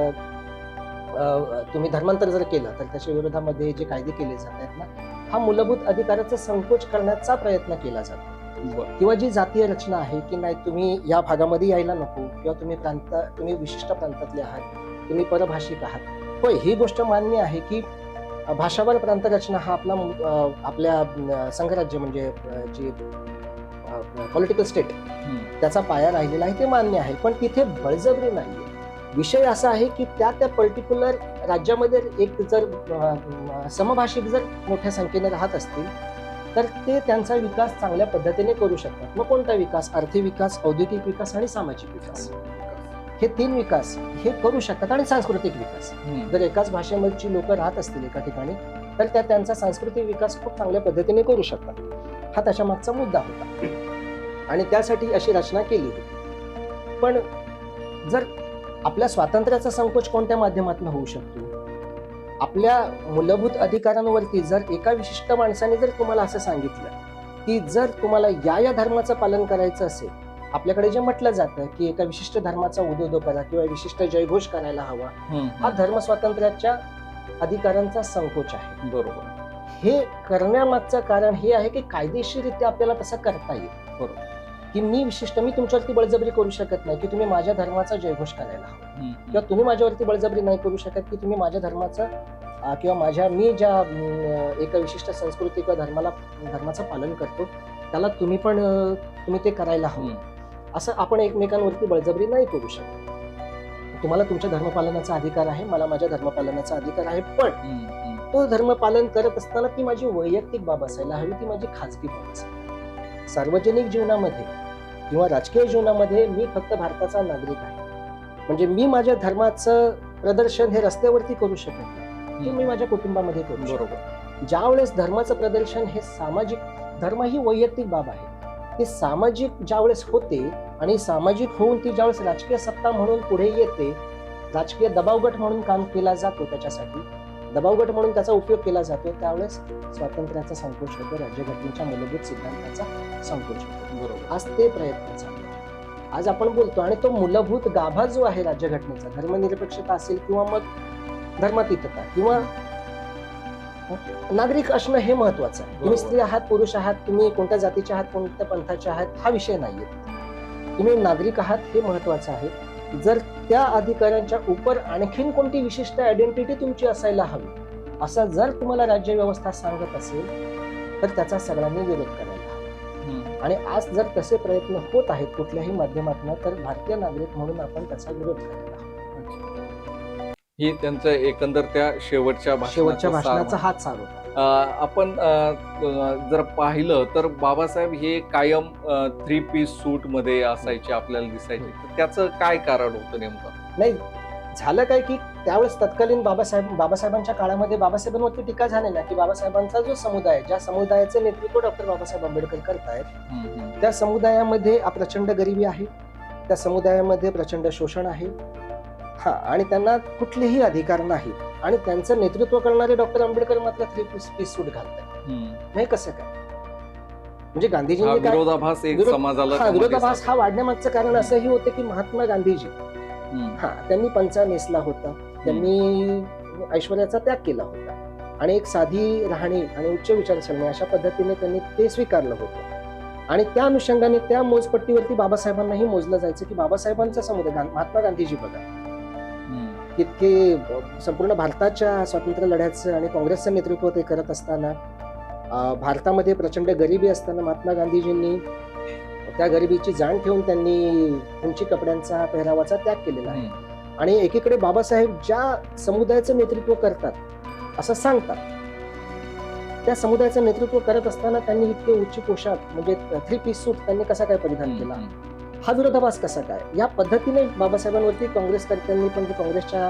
तुम्ही धर्मांतर जर केलं तर त्याच्या विरोधामध्ये जे कायदे केले जात आहेत ना, हा मूलभूत अधिकाराचा संकोच करण्याचा प्रयत्न केला जातो. किंवा जी जातीय रचना आहे की नाही तुम्ही या भागामध्ये यायला नको किंवा तुम्ही विशिष्ट प्रांतातले आहात, तुम्ही परभाषिक आहात. होय, ही गोष्ट मान्य आहे की भाषावर प्रांत रचना हा आपल्या संघराज्य म्हणजे जी पॉलिटिकल स्टेट त्याचा पाया राहिलेला आहे, ते मान्य आहे. पण तिथे बळजबरी नाहीये. विषय असा आहे की त्या पर्टिक्युलर राज्यामध्ये एक जर समभाषिक जर मोठ्या संख्येने राहत असतील तर ते त्यांचा विकास चांगल्या पद्धतीने करू शकतात. मग कोणता विकास? आर्थिक विकास, औद्योगिक विकास आणि सामाजिक विकास. हे 3 विकास हे करू शकतात. आणि सांस्कृतिक विकास. जर एकाच भाषेमधची लोक राहत असतील एका ठिकाणी तर त्यांचा सांस्कृतिक विकास खूप चांगल्या पद्धतीने करू शकतात. हा त्याच्या मागचा मुद्दा होता आणि त्यासाठी अशी रचना केली होती. पण जर आपल्या स्वातंत्र्याचा संकोच कोणत्या माध्यमातून होऊ शकतो? आपल्या मूलभूत अधिकारांवरती जर एका विशिष्ट माणसाने जर तुम्हाला असं सांगितलं की जर तुम्हाला या धर्माचं पालन करायचं असेल, आपल्याकडे जे म्हटलं जातं की एका विशिष्ट धर्माचा उदोदो करा किंवा विशिष्ट जयघोष करायला हवा, हा धर्म स्वातंत्र्याच्या अधिकारांचा संकोच आहे. बरोबर. हे करण्यामागचं कारण हे आहे की कायदेशीररित्या आपल्याला तसं करता येईल. बरोबर. की मी तुमच्यावरती बळजबरी करू शकत नाही की तुम्ही माझ्या धर्माचा जयघोष करायला हवा, किंवा तुम्ही माझ्यावरती बळजबरी नाही करू शकत की तुम्ही माझ्या धर्माचं किंवा मी ज्या एका विशिष्ट संस्कृती किंवा धर्माचं पालन करतो त्याला तुम्ही ते करायला हवं, असं आपण एकमेकांवरती बळजबरी नाही करू शकत. तुम्हाला तुमच्या धर्मपालनाचा अधिकार आहे, मला माझ्या धर्मपालनाचा अधिकार आहे. पण तो धर्मपालन करत असताना ती माझी वैयक्तिक बाब असायला हवी, ती माझी खाजगी बाब असायला. सार्वजनिक जीवनामध्ये किंवा राजकीय जीवनामध्ये मी फक्त भारताचा नागरिक आहे. म्हणजे मी माझ्या धर्माचं प्रदर्शन हे रस्त्यावरती करू शकत नाही, ते मी माझ्या कुटुंबामध्ये करू शकतो. बरोबर. ज्यावेळेस धर्माचं प्रदर्शन हे सामाजिक, धर्म ही वैयक्तिक बाब आहे, ते सामाजिक ज्यावेळेस होते आणि सामाजिक होऊन ती ज्यावेळेस राजकीय सत्ता म्हणून पुढे येते, राजकीय दबावगट म्हणून काम केला जातो, त्याच्यासाठी दबावगट म्हणून त्याचा उपयोग केला जातो, त्यावेळेस स्वातंत्र्याचा संकोच होतो, राज्यघटनेच्या मूलभूत सिद्धांताचा संकोच होतो. बरोबर. आज ते प्रयत्न चालू आहे. आज आपण बोलतो आणि तो मूलभूत गाभा जो आहे राज्यघटनेचा, धर्मनिरपेक्षता असेल किंवा मग धर्मातीतता किंवा नागरिक असणं हे महत्वाचं आहे. तुम्ही स्त्री आहात, पुरुष आहात, तुम्ही कोणत्या जातीचे आहात, कोणत्या पंथाचे आहात, हा विषय नाहीये. तुम्ही नागरिक आहात हे महत्वाचं आहे. जर त्या अधिकारांच्या उपर आणखीन कोणती विशिष्ट आयडेंटिटी तुमची असायला हवी असं जर तुम्हाला राज्य व्यवस्था सांगत असेल तर त्याचा सगळ्यांनी विरोध करायला हवा. आणि आज जर तसे प्रयत्न होत आहेत कुठल्याही माध्यमातून तर भारतीय नागरिक म्हणून आपण त्याचा विरोध करायला हवा. ही त्यांचं एकंदर त्या शेवटच्या भाषणाचा हाच सार होता. आपण जर पाहिलं तर बाबासाहेब हे कायम 3 पीस सूट मध्ये असायचे, आपल्याला दिसायचे. त्याचं काय कारण होतं नेमकं? नाही, झालं काय की त्यावेळेस तत्कालीन बाबासाहेबांच्या काळामध्ये बाबासाहेबांवरती टीका झाली ना की बाबासाहेबांचा जो समुदाय, ज्या समुदायाचे नेतृत्व डॉक्टर बाबासाहेब आंबेडकर करतायत, त्या समुदायामध्ये प्रचंड गरिबी आहे, त्या समुदायामध्ये प्रचंड शोषण आहे, आणि त्यांना कुठलेही अधिकार नाही, आणि त्यांचं नेतृत्व करणारे डॉक्टर आंबेडकर मात्र 3 पीस सूट घालतात. नाही, कसं काय? म्हणजे गांधीजींनी विरोधाभास हा वाढण्यामागचं कारण असंही होतं की महात्मा गांधीजी त्यांनी पंचा नेसला होता, त्यांनी ऐश्वर्याचा त्याग केला होता आणि एक साधी राहणी आणि उच्च विचारसरणी अशा पद्धतीने त्यांनी ते स्वीकारलं होतं. आणि त्या अनुषंगाने त्या मोजपट्टीवरती बाबासाहेबांनाही मोजलं जायचं की बाबासाहेबांचा समुदाय, महात्मा गांधीजी बघा इतके संपूर्ण भारताच्या स्वातंत्र्य लढ्याचं आणि काँग्रेसचं नेतृत्व ते करत असताना, भारतामध्ये प्रचंड गरिबी असताना महात्मा गांधीजींनी त्या गरिबीची जाण ठेवून त्यांनी उंची कपड्यांचा, पेहरावाचा त्याग केलेला आहे. आणि एकीकडे बाबासाहेब ज्या समुदायाचं नेतृत्व करतात असं सांगतात, त्या समुदायाचं नेतृत्व करत असताना त्यांनी इतके उच्च पोशाख म्हणजे 3 पीस सूट त्यांनी कसा काय परिधान केला, हा विरोधाभास कसा काय? या पद्धतीने बाबासाहेबांवरती काँग्रेसकर्त्यांनी पण, काँग्रेसच्या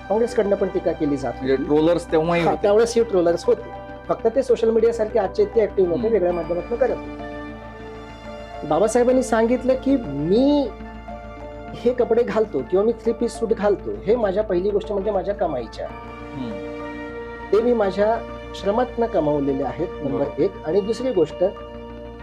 काँग्रेसकडनं पण टीका केली जात म्हणजे होती. ट्रोलर्स तेव्हाही हा, होते. त्यावेळेस ही ट्रोलर्स होते, फक्त ते सोशल मीडिया सारखे आजचे इतके ऍक्टिव्ह नव्हते, हम्म. वेगळ्या माध्यमातून करत होते. बाबासाहेबांनी सांगितलं की मी हे कपडे घालतो किंवा मी 3 पीस सूट घालतो, हे माझ्या पहिली गोष्ट म्हणजे माझ्या कमाईच्या, हम्म. ते मी माझ्या श्रमातनं कमावलेले आहेत, नंबर 1. आणि दुसरी गोष्ट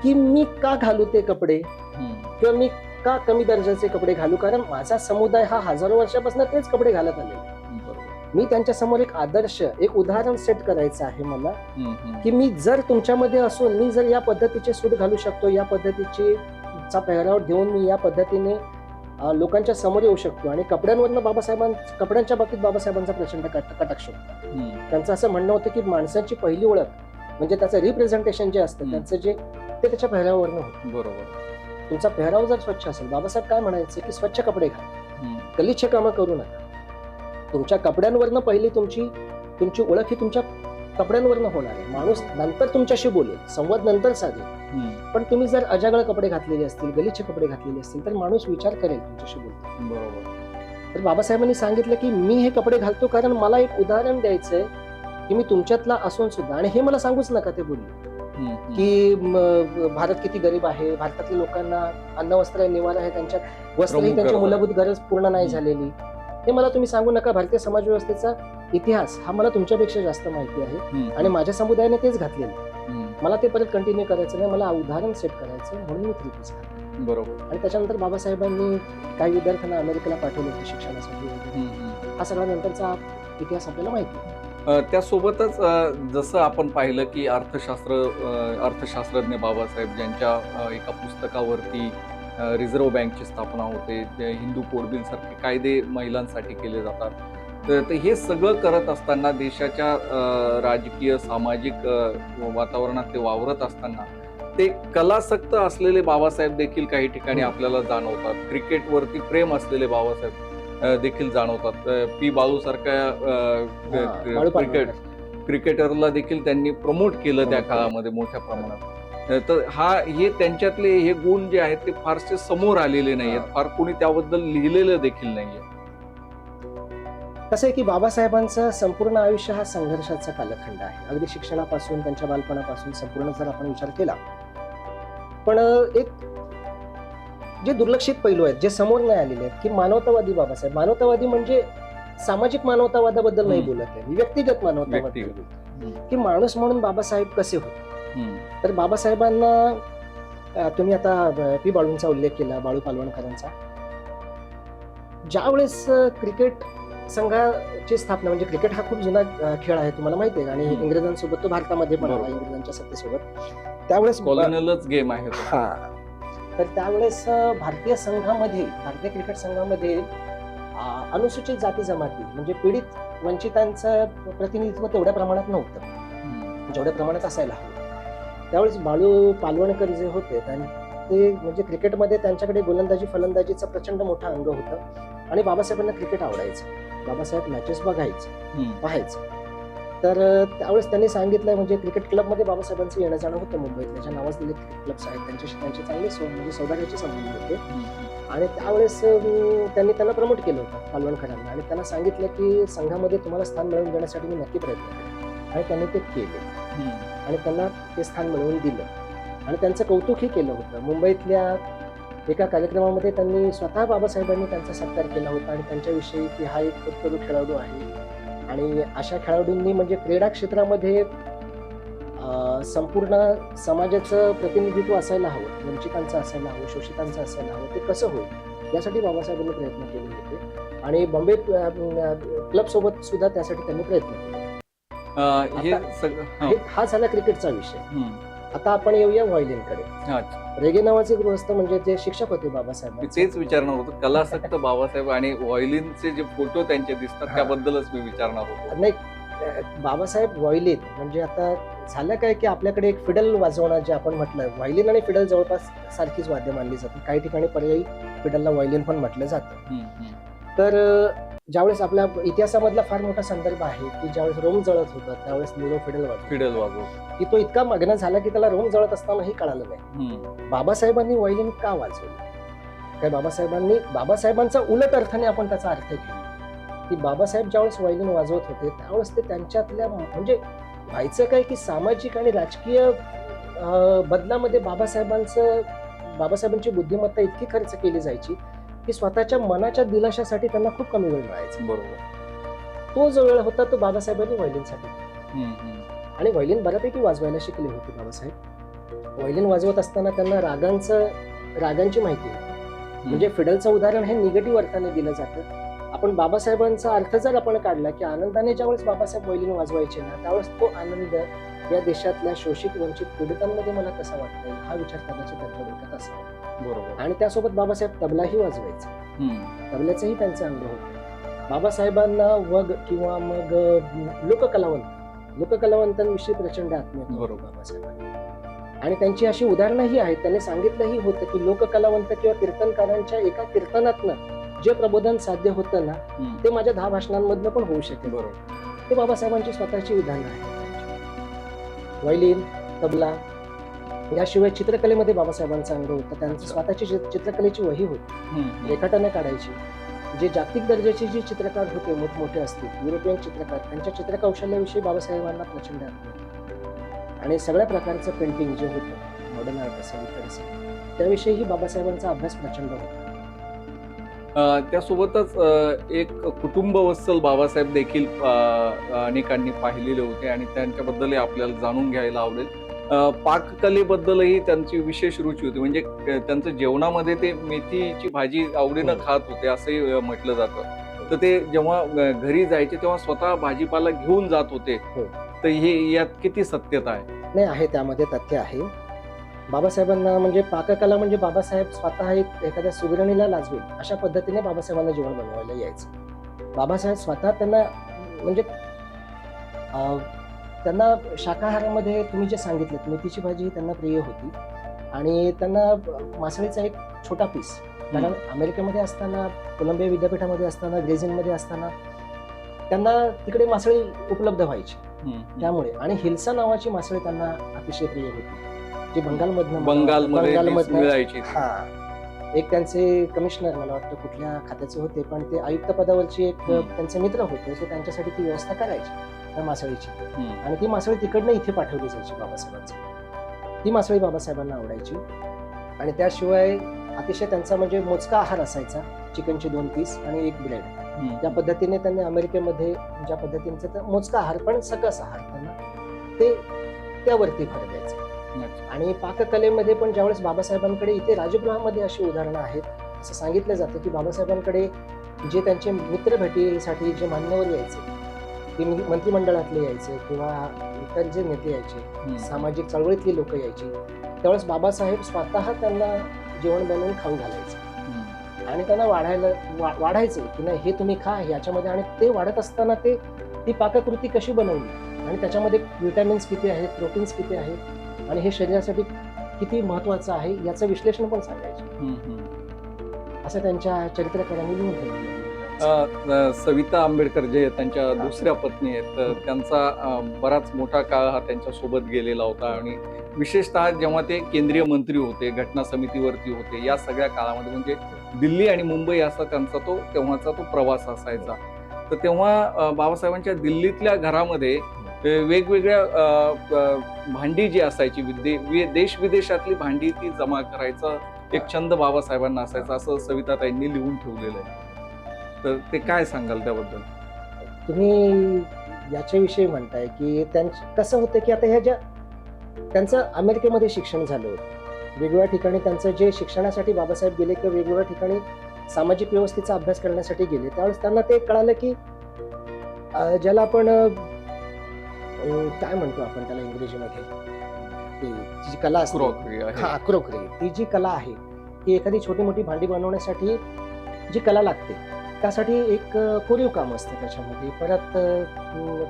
की मी का घालू ते कपडे हम्म. किंवा मी का कमी दर्जाचे कपडे घालू, कारण माझा समुदाय हा हजारो वर्षापासून तेच कपडे घालत आले. बरोबर. मी त्यांच्या समोर एक आदर्श, एक उदाहरण सेट करायचं आहे मला, हम्म. हम्म. की मी जर तुमच्यामध्ये असून मी जर या पद्धतीचे सूट घालू शकतो, या पद्धतीचे चा पेहराव देऊन मी या पद्धतीने लोकांच्या समोर येऊ शकतो. आणि कपड्यांच्या बाबतीत बाबासाहेबांचा प्रचंड कटाक्ष होता. हम्म. त्यांचं असं म्हणणं होतं की माणसाची पहिली ओळख म्हणजे त्याचं रिप्रेझेंटेशन जे असतं त्यांचं जे ते त्याच्या पेहरावावरनं होतं. बरोबर. तुमचा पेहराव जर स्वच्छ असेल, बाबासाहेब काय म्हणायचे की स्वच्छ कपडे घाला, हम्म. गलिच्छ कामं करू नका. तुमच्या कपड्यांवरनं पहिली तुमची ओळख ही तुमच्या कपड्यांवरनं होणार आहे. माणूस नंतर तुमच्याशी बोलेल, संवाद नंतर साधेल, हम्म. पण तुम्ही जर अजागळ कपडे घातलेले असतील, गलिच्छ कपडे घातलेले असतील, तर माणूस विचार करेल तुमच्याशी बोलतो. बरोबर. तर बाबासाहेबांनी सांगितलं की मी हे कपडे घालतो कारण मला एक उदाहरण द्यायचंय की मी तुमच्यातला असून सुद्धा, आणि हे मला सांगूच नका ते बोलले हम्म. की भारत किती गरीब आहे, भारतातल्या लोकांना अन्न वस्त्र निवारा आहे, त्यांच्यात वस्त्र ही प्रमुख त्यांची गरज आहे. मूलभूत गरज पूर्ण नाही झालेली, हे मला तुम्ही सांगू नका. भारतीय समाज व्यवस्थेचा इतिहास हा मला तुमच्यापेक्षा जास्त माहिती आहे हम्म. आणि माझ्या समुदायाने तेच घातलेलं. हम्म. मला ते परत कंटिन्यू करायचं नाही, मला उदाहरण सेट करायचं म्हणून मी 3 पीस घातले. बरोबर. आणि त्याच्यानंतर बाबासाहेबांनी काही विद्यार्थ्यांना अमेरिकेला पाठवलं होतं शिक्षणासाठी वगैरे. हम्म. हा सगळा नंतरचा इतिहास आपल्याला माहिती आहे. त्यासोबतच जसं आपण पाहिलं की अर्थशास्त्रज्ञ बाबासाहेब ज्यांच्या एका पुस्तकावरती रिझर्व्ह बँकची स्थापना होते, हिंदू कोड बिल सारखे कायदे महिलांसाठी केले जातात, तर हे सगळं करत असताना देशाच्या राजकीय सामाजिक वातावरणात ते वावरत असताना ते कलासक्त असलेले बाबासाहेब देखील काही ठिकाणी आपल्याला जाणवतात. क्रिकेटवरती प्रेम असलेले बाबासाहेब देखील जाणवतात. पी बाळू सारख्या क्रिकेटरला देखील त्यांनी प्रमोट केलं त्या काळामध्ये मोठ्या प्रमाणात. तर हे त्यांच्यातले हे गुण जे आहेत ते फारसे समोर आलेले नाहीयेत, फार कोणी त्याबद्दल लिहिलेलं देखील नाहीये. कसं आहे की बाबासाहेबांचं संपूर्ण आयुष्य हा संघर्षाचा कालखंड आहे, अगदी शिक्षणापासून त्यांच्या बालपणापासून संपूर्ण जर आपण विचार केला. पण एक जे दुर्लक्षित पैलू आहेत, जे समोर नाही आलेले आहेत, की मानवतावादी बाबासाहेब. मानवतावादी म्हणजे सामाजिक मानवतावादाबद्दल नाही बोलत आहे, मी व्यक्तिगत मानवतावाद बोलतो की माणूस म्हणून बाबासाहेब कसे होते. तर बाबासाहेबांना तुम्ही आता पी बाळूंचा उल्लेख केला, बाळू पालवणकरांचा. ज्यावेळेस क्रिकेट संघाची स्थापना, म्हणजे क्रिकेट हा खूप जुना खेळ आहे तुम्हाला माहिती आहे, आणि इंग्रजांसोबत तो भारतामध्ये पण आला, इंग्रजांच्या सत्तेसोबत. त्यावेळेस कॉलनीलच गेम आहे. हा, तर त्यावेळेस भारतीय क्रिकेट संघामध्ये अनुसूचित जाती जमाती म्हणजे पीडित वंचितांचं प्रतिनिधित्व तेवढ्या प्रमाणात नव्हतं जेवढ्या प्रमाणात असायला हवं. त्यावेळेस बाळू पालवणकर जे होते ते म्हणजे क्रिकेटमध्ये त्यांच्याकडे गोलंदाजी फलंदाजीचं प्रचंड मोठं अंग होतं आणि बाबासाहेबांना क्रिकेट आवडायचं, बाबासाहेब मॅचेस पाहायचं. तर त्यावेळेस त्यांनी सांगितलं, म्हणजे क्रिकेट क्लबमध्ये बाबासाहेबांचं येणं जाणं होतं मुंबईतल्या ज्या नावाजलेले क्रिकेट क्लब्स आहेत त्यांच्याशी त्यांचे चांगले म्हणजे सौदार्याचे संबंध होते. आणि त्यावेळेस त्यांनी त्यांना प्रमोट केलं होतं पालवणकरांना, आणि त्यांना सांगितलं की संघामध्ये तुम्हाला स्थान मिळवून देण्यासाठी मी नक्की प्रयत्न करेन. आणि त्यांनी ते केले आणि त्यांना ते स्थान मिळवून दिलं आणि त्यांचं कौतुकही केलं होतं. मुंबईतल्या एका कार्यक्रमामध्ये त्यांनी स्वतः बाबासाहेबांनी त्यांचा सत्कार केला होता आणि त्यांच्याविषयी की हा एक उत्तम खेळाडू आहे आणि अशा खेळाडूंनी म्हणजे क्रीडा क्षेत्रामध्ये संपूर्ण समाजाचं प्रतिनिधित्व असायला हवं, वंचितांचं असायला हवं, शोषितांचं असायला हवं. ते कसं होईल यासाठी बाबासाहेबांनी प्रयत्न केले होते आणि बॉम्बे क्लब सोबत सुद्धा त्यासाठी त्यांनी प्रयत्न केले. हा झाला क्रिकेटचा विषय. आता आपण येऊया व्हायोलिनकडे. रेगे नावाचे गृहस्थ म्हणजे जे शिक्षक होते बाबासाहेब, तेच विचारणार होतो. कलासक्त बाबासाहेब आणि व्हायोलिनचे जे फोटो त्यांचे दिसतात त्याबद्दलच मी विचारणार होतो. नाही, बाबासाहेब व्हायोलिन म्हणजे आता झालं काय की आपल्याकडे एक फिडल वाजवणं जे आपण म्हटलं, व्हायोलिन आणि फिडल जवळपास सारखीच वाद्य मानली जातात. काही ठिकाणी पर्यायी फिडलला व्हायोलिन पण म्हटलं जातं. तर ज्यावेळेस आपल्या इतिहासामधला फार मोठा संदर्भ आहे की ज्यावेळेस रोम जळत होतं त्यावेळेस नीरो फिडल वाजवतो की तो इतका मग्न झाला की त्याला रोम जळत असतानाही कळालं नाही. बाबासाहेबांनी व्हायोलिन का वाजवलं, काय बाबासाहेबांचा उलट अर्थाने आपण त्याचा अर्थ घेऊ की बाबासाहेब ज्यावेळेस व्हायोलिन वाजवत होते त्यावेळेस ते त्यांच्यातल्या म्हणजे व्हायचं काय की सामाजिक आणि राजकीय बदलामध्ये बाबासाहेबांची बुद्धिमत्ता इतकी खर्च केली जायची की स्वतःच्या मनाच्या दिलाशासाठी त्यांना खूप कमी वेळ मिळायचा. बरोबर. तो जो वेळ होता तो बाबासाहेबांनी व्हायोलिनसाठी हम्म, हम्म. आणि व्हायोलिन बऱ्यापैकी वाजवायला शिकले होते बाबासाहेब. व्हायोलिन वाजवत असताना त्यांना रागांची माहिती होती. म्हणजे फिडलचं उदाहरण हे निगेटिव्ह अर्थाने दिलं जातं. आपण बाबासाहेबांचा अर्थ जर आपण काढला की आनंदाने ज्यावेळेस बाबासाहेब व्हायोलिन वाजवायचे ना त्यावेळेस तो आनंद या देशातल्या शोषित वंचित पीडितांमध्ये मला कसा वाटता येईल हा विचार कदाचित त्यांच्या डोक्यात असावा. बरोबर. आणि त्यासोबत बाबासाहेब तबलाही वाजवायचे. हम्म. तबल्याचंही त्यांचं अंग होतं. बाबासाहेबांना वग किंवा मग लोककलावंतांविषयी प्रचंड आत्मीयता होती बरोबर. बाबासाहेबांना. आणि त्यांची अशी उदाहरणंही आहेत. त्यांनी सांगितलंही होतं की लोककलावंत किंवा कीर्तनकारांच्या एका कीर्तनातनं जे प्रबोधन साध्य होतं ना ते माझ्या 10 भाषणांमधनं पण होऊ शकेल. बरोबर. ते बाबासाहेबांची स्वतःची विधानं आहेत. व्हायोलिन, तबला याशिवाय चित्रकलेमध्ये बाबासाहेबांचं अंग होतं. त्यांची स्वतःची चित्रकलेची वही होती, हम्म. रेखाटनं काढायची. जे जागतिक दर्जाचे जे चित्रकार होते मोठमोठे असतील युरोपियन चित्रकार त्यांच्या चित्रकौशल्याविषयी बाबासाहेबांना प्रचंड आत्मीयता. आणि सगळ्या प्रकारचं पेंटिंग जे होतं मॉडर्न आर्ट असेल इतर असेल त्याविषयीही बाबासाहेबांचा अभ्यास प्रचंड होता. त्यासोबतच एक कुटुंबवत्सल बाबासाहेब देखील अनेकांनी पाहिलेले होते आणि त्यांच्याबद्दलही आपल्याला जाणून घ्यायला आवडेल. पाककलेबद्दलही त्यांची विशेष रुची होती. म्हणजे त्यांचं जेवणामध्ये ते मेथीची भाजी आवडीनं खात होते असंही म्हटलं जातं. तर ते जेव्हा घरी जायचे तेव्हा स्वतः भाजीपाला घेऊन जात होते. तर हे यात किती सत्यता आहे? नाही आहे, त्यामध्ये तथ्य आहे. बाबासाहेबांना म्हणजे पाककला म्हणजे बाबासाहेब स्वतः एखाद्या सुगरणीला लाजवेल अशा पद्धतीने बाबासाहेबांना जेवण बनवायला यायचं. बाबासाहेब स्वतः त्यांना म्हणजे त्यांना शाकाहारामध्ये तुम्ही जे सांगितलं मेथीची भाजी ही त्यांना प्रिय होती. आणि त्यांना मासळीचा एक छोटा पीस, कारण अमेरिकेमध्ये असताना कोलंबिया विद्यापीठामध्ये असताना ग्रेझिनमध्ये असताना त्यांना तिकडे मासळी उपलब्ध व्हायची त्यामुळे. आणि हिल्सा नावाची मासळी त्यांना अतिशय प्रिय होती जी बंगालमध्ये मिळायची. हा एक त्यांचे कमिशनर मला वाटतं कुठल्या खात्याचे होते पण ते आयुक्त पदावरची एक त्यांचे मित्र होते ते त्यांच्यासाठी ती व्यवस्था करायची त्या मासळीची. आणि ती मासळी तिकडनं इथे पाठवली जायची बाबासाहेबांची. ती मासळी बाबासाहेबांना आवडायची. आणि त्याशिवाय अतिशय त्यांचा म्हणजे मोजका आहार असायचा, चिकनचे 2 पीस आणि 1 ब्रेड. त्या पद्धतीने त्यांनी अमेरिकेमध्ये ज्या पद्धतीचा मोजका आहार पण सकस आहार त्यांना ते त्यावरती भर द्यायचं. आणि पाककलेमध्ये पण ज्यावेळेस बाबासाहेबांकडे इथे राजगृहामध्ये अशी उदाहरणं आहेत. असं सांगितलं जातं की बाबासाहेबांकडे जे त्यांचे मित्र भेटीसाठी जे मान्यवर यायचे ते मंत्रिमंडळातले यायचे किंवा इतर जे नेते यायचे, सामाजिक चळवळीतली लोक यायची, त्यावेळेस बाबासाहेब स्वतः त्यांना जेवण बनवून खाऊ घालायचे. आणि त्यांना वाढायचे की नाही हे तुम्ही खा याच्यामध्ये. आणि ते वाढत असताना ती पाककृती कशी बनवली आणि त्याच्यामध्ये विटॅमिन्स किती आहेत, प्रोटीन्स किती आहेत आणि हे शरीरासाठी किती महत्वाचं आहे याचं विश्लेषण पण सांगायचे. असं त्यांच्या चरित्रकारांनी लिहून ठेवलं. सविता आंबेडकर जे त्यांच्या दुसऱ्या पत्नी आहेत तर त्यांचा बराच मोठा काळ हा त्यांच्या सोबत गेलेला होता. आणि विशेषतः जेव्हा ते केंद्रीय मंत्री होते, घटना समितीवरती होते, या सगळ्या काळामध्ये म्हणजे दिल्ली आणि मुंबई असा त्यांचा तेव्हाचा तो प्रवास असायचा. तर तेव्हा बाबासाहेबांच्या दिल्लीतल्या घरामध्ये वेगवेगळ्या भांडी जी असायची देश विदेशातली भांडी ती जमा करायचा एक छंद बाबासाहेबांना असायचा असं सविताताईंनी लिहून ठेवलेलं आहे. तर ते काय सांगाल त्याबद्दल? तुम्ही याच्याविषयी म्हणताय की कसं होतं की आता ह्या ज्या त्यांचं अमेरिकेमध्ये शिक्षण झालं होतं, वेगवेगळ्या ठिकाणी त्यांचं जे शिक्षणासाठी बाबासाहेब गेले किंवा वेगवेगळ्या ठिकाणी सामाजिक व्यवस्थेचा अभ्यास करण्यासाठी गेले त्यावेळेस त्यांना ते कळालं की ज्याला आपण काय म्हणतो आपण त्याला इंग्रजीमध्ये जी कला असते क्रोकरी, ती जी कला आहे ती एखादी छोटी मोठी भांडी बनवण्यासाठी जी कला लागते त्यासाठी एक कोरीव काम असतं त्याच्यामध्ये. परत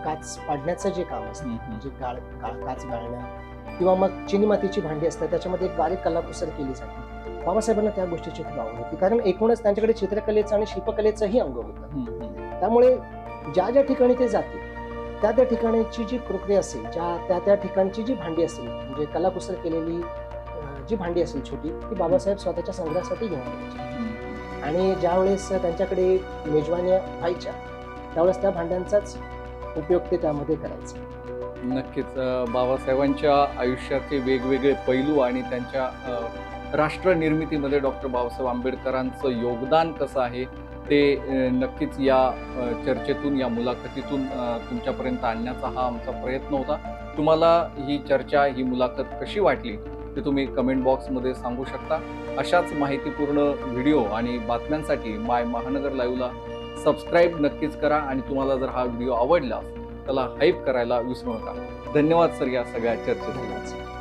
काच पाडण्याचं जे काम असतं म्हणजे काच गाळणं किंवा मग चिनी मातीची भांडी असतात त्याच्यामध्ये एक बारीक कलाकुसर केली जाते. बाबासाहेबांना त्या गोष्टीची खूप आवड होती कारण एकूणच त्यांच्याकडे चित्रकलेचं आणि शिल्पकलेचंही अंग होतं. त्यामुळे ज्या ठिकाणी ते जातील त्या ठिकाणची जी क्रोकरी असेल, त्या ठिकाणची जी भांडी असेल म्हणजे कलाकुसर केलेली जी भांडी असेल छोटी ती बाबासाहेब स्वतःच्या संग्रहासाठी घेऊन यायचे. आणि ज्या वेळेस त्यांच्याकडे मेजवान्या व्हायच्या त्यावेळेस त्या भांड्यांचाच उपयोग ते त्यामध्ये करायचे. नक्कीच बाबासाहेबांच्या आयुष्याचे वेगवेगळे पैलू आणि त्यांच्या राष्ट्रनिर्मितीमध्ये डॉक्टर बाबासाहेब आंबेडकरांचं योगदान कसं आहे ते नक्कीच या चर्चेतून, या मुलाखतीतून तुमच्यापर्यंत आणण्याचा हा आमचा प्रयत्न होता. तुम्हाला ही चर्चा, ही मुलाखत कशी वाटली ते तुम्ही कमेंट बॉक्समध्ये सांगू शकता. अशाच माहितीपूर्ण व्हिडिओ आणि बातम्यांसाठी माय महानगर लाईव्हला सबस्क्राईब नक्कीच करा आणि तुम्हाला जर हा व्हिडिओ आवडला त्याला हाईप करायला विसरू नका. धन्यवाद सर या सगळ्या चर्चेसाठी.